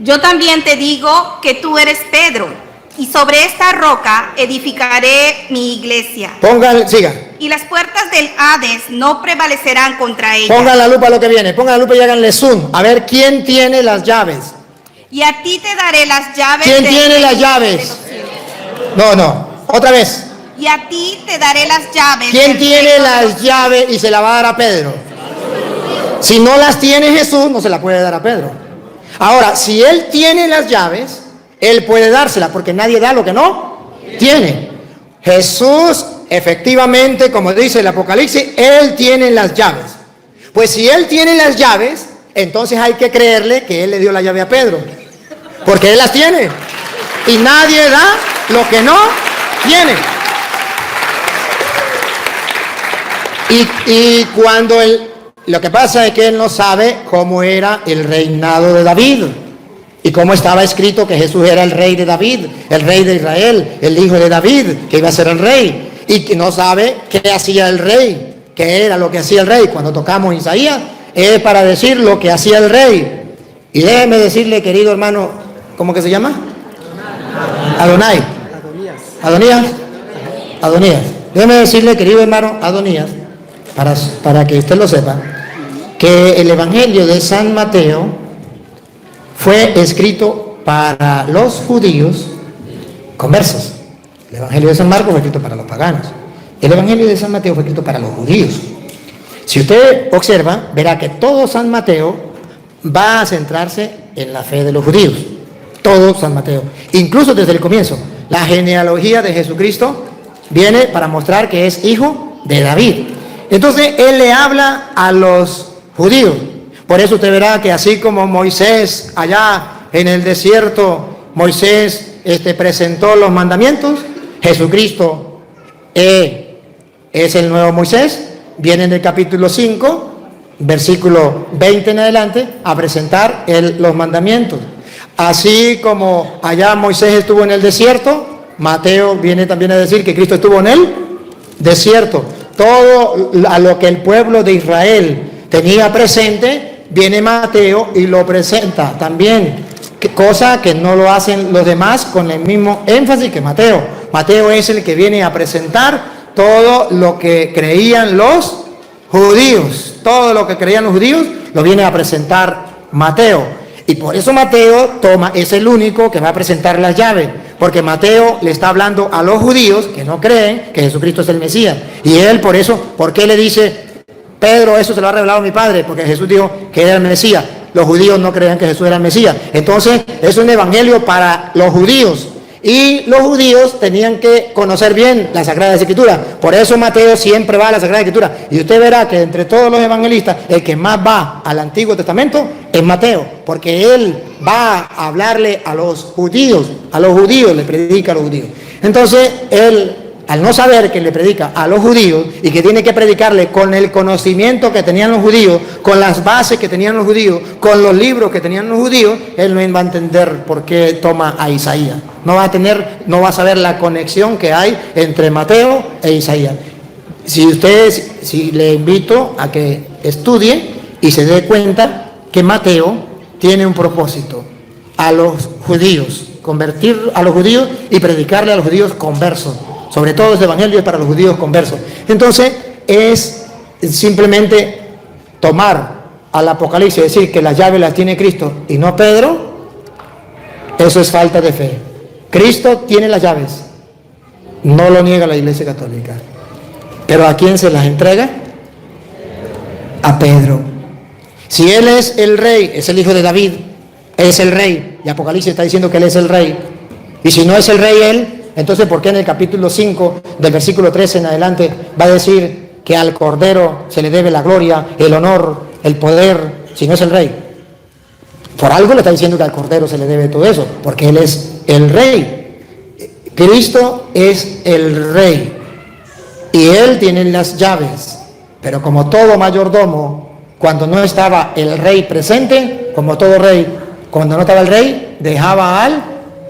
Yo también te digo que tú eres Pedro, y sobre esta roca edificaré mi iglesia. Siga. Y las puertas del Hades no prevalecerán contra ella. Pongan la lupa a lo que viene, pongan la lupa y háganle zoom. A ver quién tiene las llaves. Y a ti te daré las llaves. ¿Quién tiene reino las de llaves? los cielos. No, otra vez. Y a ti te daré las llaves. ¿Quién del tiene reino de las los llaves y se la va a dar a Pedro? Si no las tiene Jesús, no se la puede dar a Pedro. Ahora, si Él tiene las llaves, Él puede dárselas, porque nadie da lo que no tiene. Jesús, efectivamente, como dice el Apocalipsis, Él tiene las llaves. Pues si Él tiene las llaves, entonces hay que creerle que Él le dio la llave a Pedro, porque Él las tiene. Y nadie da lo que no tiene. Y cuando lo que pasa es que él no sabe cómo era el reinado de David y cómo estaba escrito que Jesús era el rey de David, el rey de Israel, el hijo de David, que iba a ser el rey, y que no sabe qué hacía el rey, qué era lo que hacía el rey. Cuando tocamos Isaías es para decir lo que hacía el rey. Y déjeme decirle, querido hermano, ¿cómo que se llama? Adonías. Déjeme decirle, querido hermano Adonías, para que usted lo sepa, que el Evangelio de San Mateo fue escrito para los judíos conversos. El Evangelio de San Marcos fue escrito para los paganos. El Evangelio de San Mateo fue escrito para los judíos. Si usted observa, verá que todo San Mateo va a centrarse en la fe de los judíos. Todo San Mateo. Incluso desde el comienzo. La genealogía de Jesucristo viene para mostrar que es hijo de David. Entonces Él le habla a los judíos. Por eso usted verá que así como Moisés allá en el desierto, Moisés presentó los mandamientos, Jesucristo es el nuevo Moisés. Viene en el capítulo 5, versículo 20 en adelante, a presentar los mandamientos. Así como allá Moisés estuvo en el desierto, Mateo viene también a decir que Cristo estuvo en el desierto. Todo a lo que el pueblo de Israel tenía presente, viene Mateo y lo presenta también, cosa que no lo hacen los demás con el mismo énfasis que Mateo. Mateo es el que viene a presentar todo lo que creían los judíos. Todo lo que creían los judíos lo viene a presentar Mateo. Y por eso Mateo es el único que va a presentar las llaves. Porque Mateo le está hablando a los judíos que no creen que Jesucristo es el Mesías. Y él por eso, ¿por qué le dice, Pedro, eso se lo ha revelado mi Padre? Porque Jesús dijo que era el Mesías. Los judíos no creían que Jesús era el Mesías. Entonces es un evangelio para los judíos. Y los judíos tenían que conocer bien la Sagrada Escritura. Por eso Mateo siempre va a la Sagrada Escritura. Y usted verá que entre todos los evangelistas, el que más va al Antiguo Testamento es Mateo. Porque él va a hablarle a los judíos. A los judíos le predica a los judíos. Entonces él, al no saber que le predica a los judíos y que tiene que predicarle con el conocimiento que tenían los judíos, con las bases que tenían los judíos, con los libros que tenían los judíos, él no va a entender por qué toma a Isaías. No va a saber la conexión que hay entre Mateo e Isaías. Si le invito a que estudie y se dé cuenta que Mateo tiene un propósito: a los judíos, convertir a los judíos y predicarle a los judíos conversos. Sobre todo este evangelio es para los judíos conversos. Entonces es simplemente tomar al Apocalipsis y decir que las llaves las tiene Cristo y no Pedro. Eso es falta de fe. Cristo tiene las llaves, no lo niega la Iglesia Católica. Pero ¿a quién se las entrega? A Pedro. Si él es el rey, es el hijo de David, es el rey, y Apocalipsis está diciendo que él es el rey, y si no es el rey él, entonces ¿por qué en el capítulo 5 del versículo 13 en adelante va a decir que al Cordero se le debe la gloria, el honor, el poder, si no es el rey? Por algo le está diciendo que al Cordero se le debe todo eso, porque él es el rey. Cristo es el rey y él tiene las llaves. Pero como todo mayordomo, cuando no estaba el rey presente, como todo rey, cuando no estaba el rey, dejaba al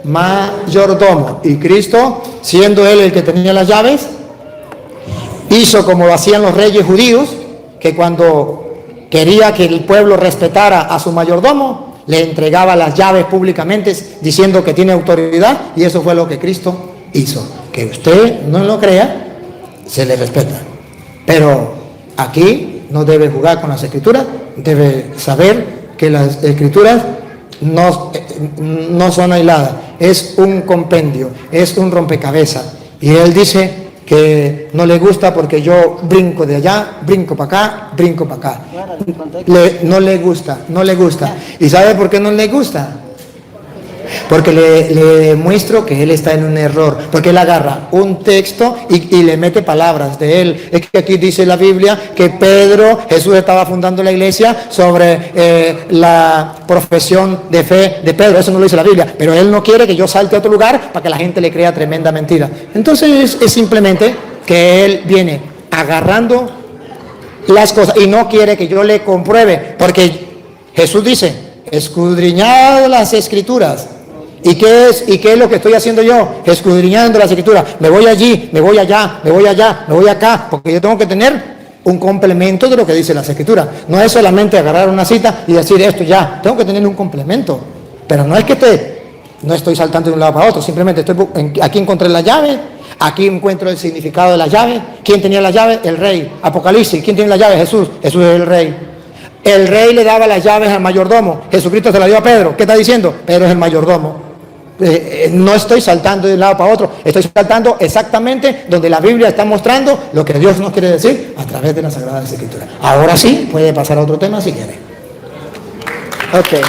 mayordomo. Y Cristo, siendo él el que tenía las llaves, hizo como lo hacían los reyes judíos, que cuando quería que el pueblo respetara a su mayordomo, le entregaba las llaves públicamente diciendo que tiene autoridad, y eso fue lo que Cristo hizo. Que usted no lo crea, se le respeta. Pero aquí no debe jugar con las escrituras, debe saber que las escrituras no son aisladas, es un compendio, es un rompecabezas. Y él dice que no le gusta porque yo brinco de allá, brinco para acá, brinco para acá. No le gusta. ¿Y sabe por qué no le gusta? Porque le demuestro que él está en un error, porque él agarra un texto y le mete palabras de él. Es que aquí dice la Biblia que Jesús estaba fundando la iglesia sobre la profesión de fe de Pedro. Eso no lo dice la Biblia, pero él no quiere que yo salte a otro lugar para que la gente le crea tremenda mentira. Entonces es simplemente que él viene agarrando las cosas y no quiere que yo le compruebe, porque Jesús dice: escudriñad las escrituras. ¿Y qué es lo que estoy haciendo yo? Escudriñando las escrituras. Me voy allí, me voy allá, me voy allá, me voy acá, porque yo tengo que tener un complemento de lo que dice las escrituras. No es solamente agarrar una cita y decir esto ya, tengo que tener un complemento. Pero no es que no estoy saltando de un lado para otro, simplemente aquí encontré la llave, aquí encuentro el significado de la llave. ¿Quién tenía la llave? El rey. Apocalipsis, ¿quién tiene la llave? Jesús. Jesús es el rey. El rey le daba las llaves al mayordomo. Jesucristo se la dio a Pedro. ¿Qué está diciendo? Pedro es el mayordomo. No estoy saltando de un lado para otro, estoy saltando exactamente donde la Biblia está mostrando lo que Dios nos quiere decir a través de las Sagradas Escrituras. Ahora sí, puede pasar a otro tema si quiere. Ok.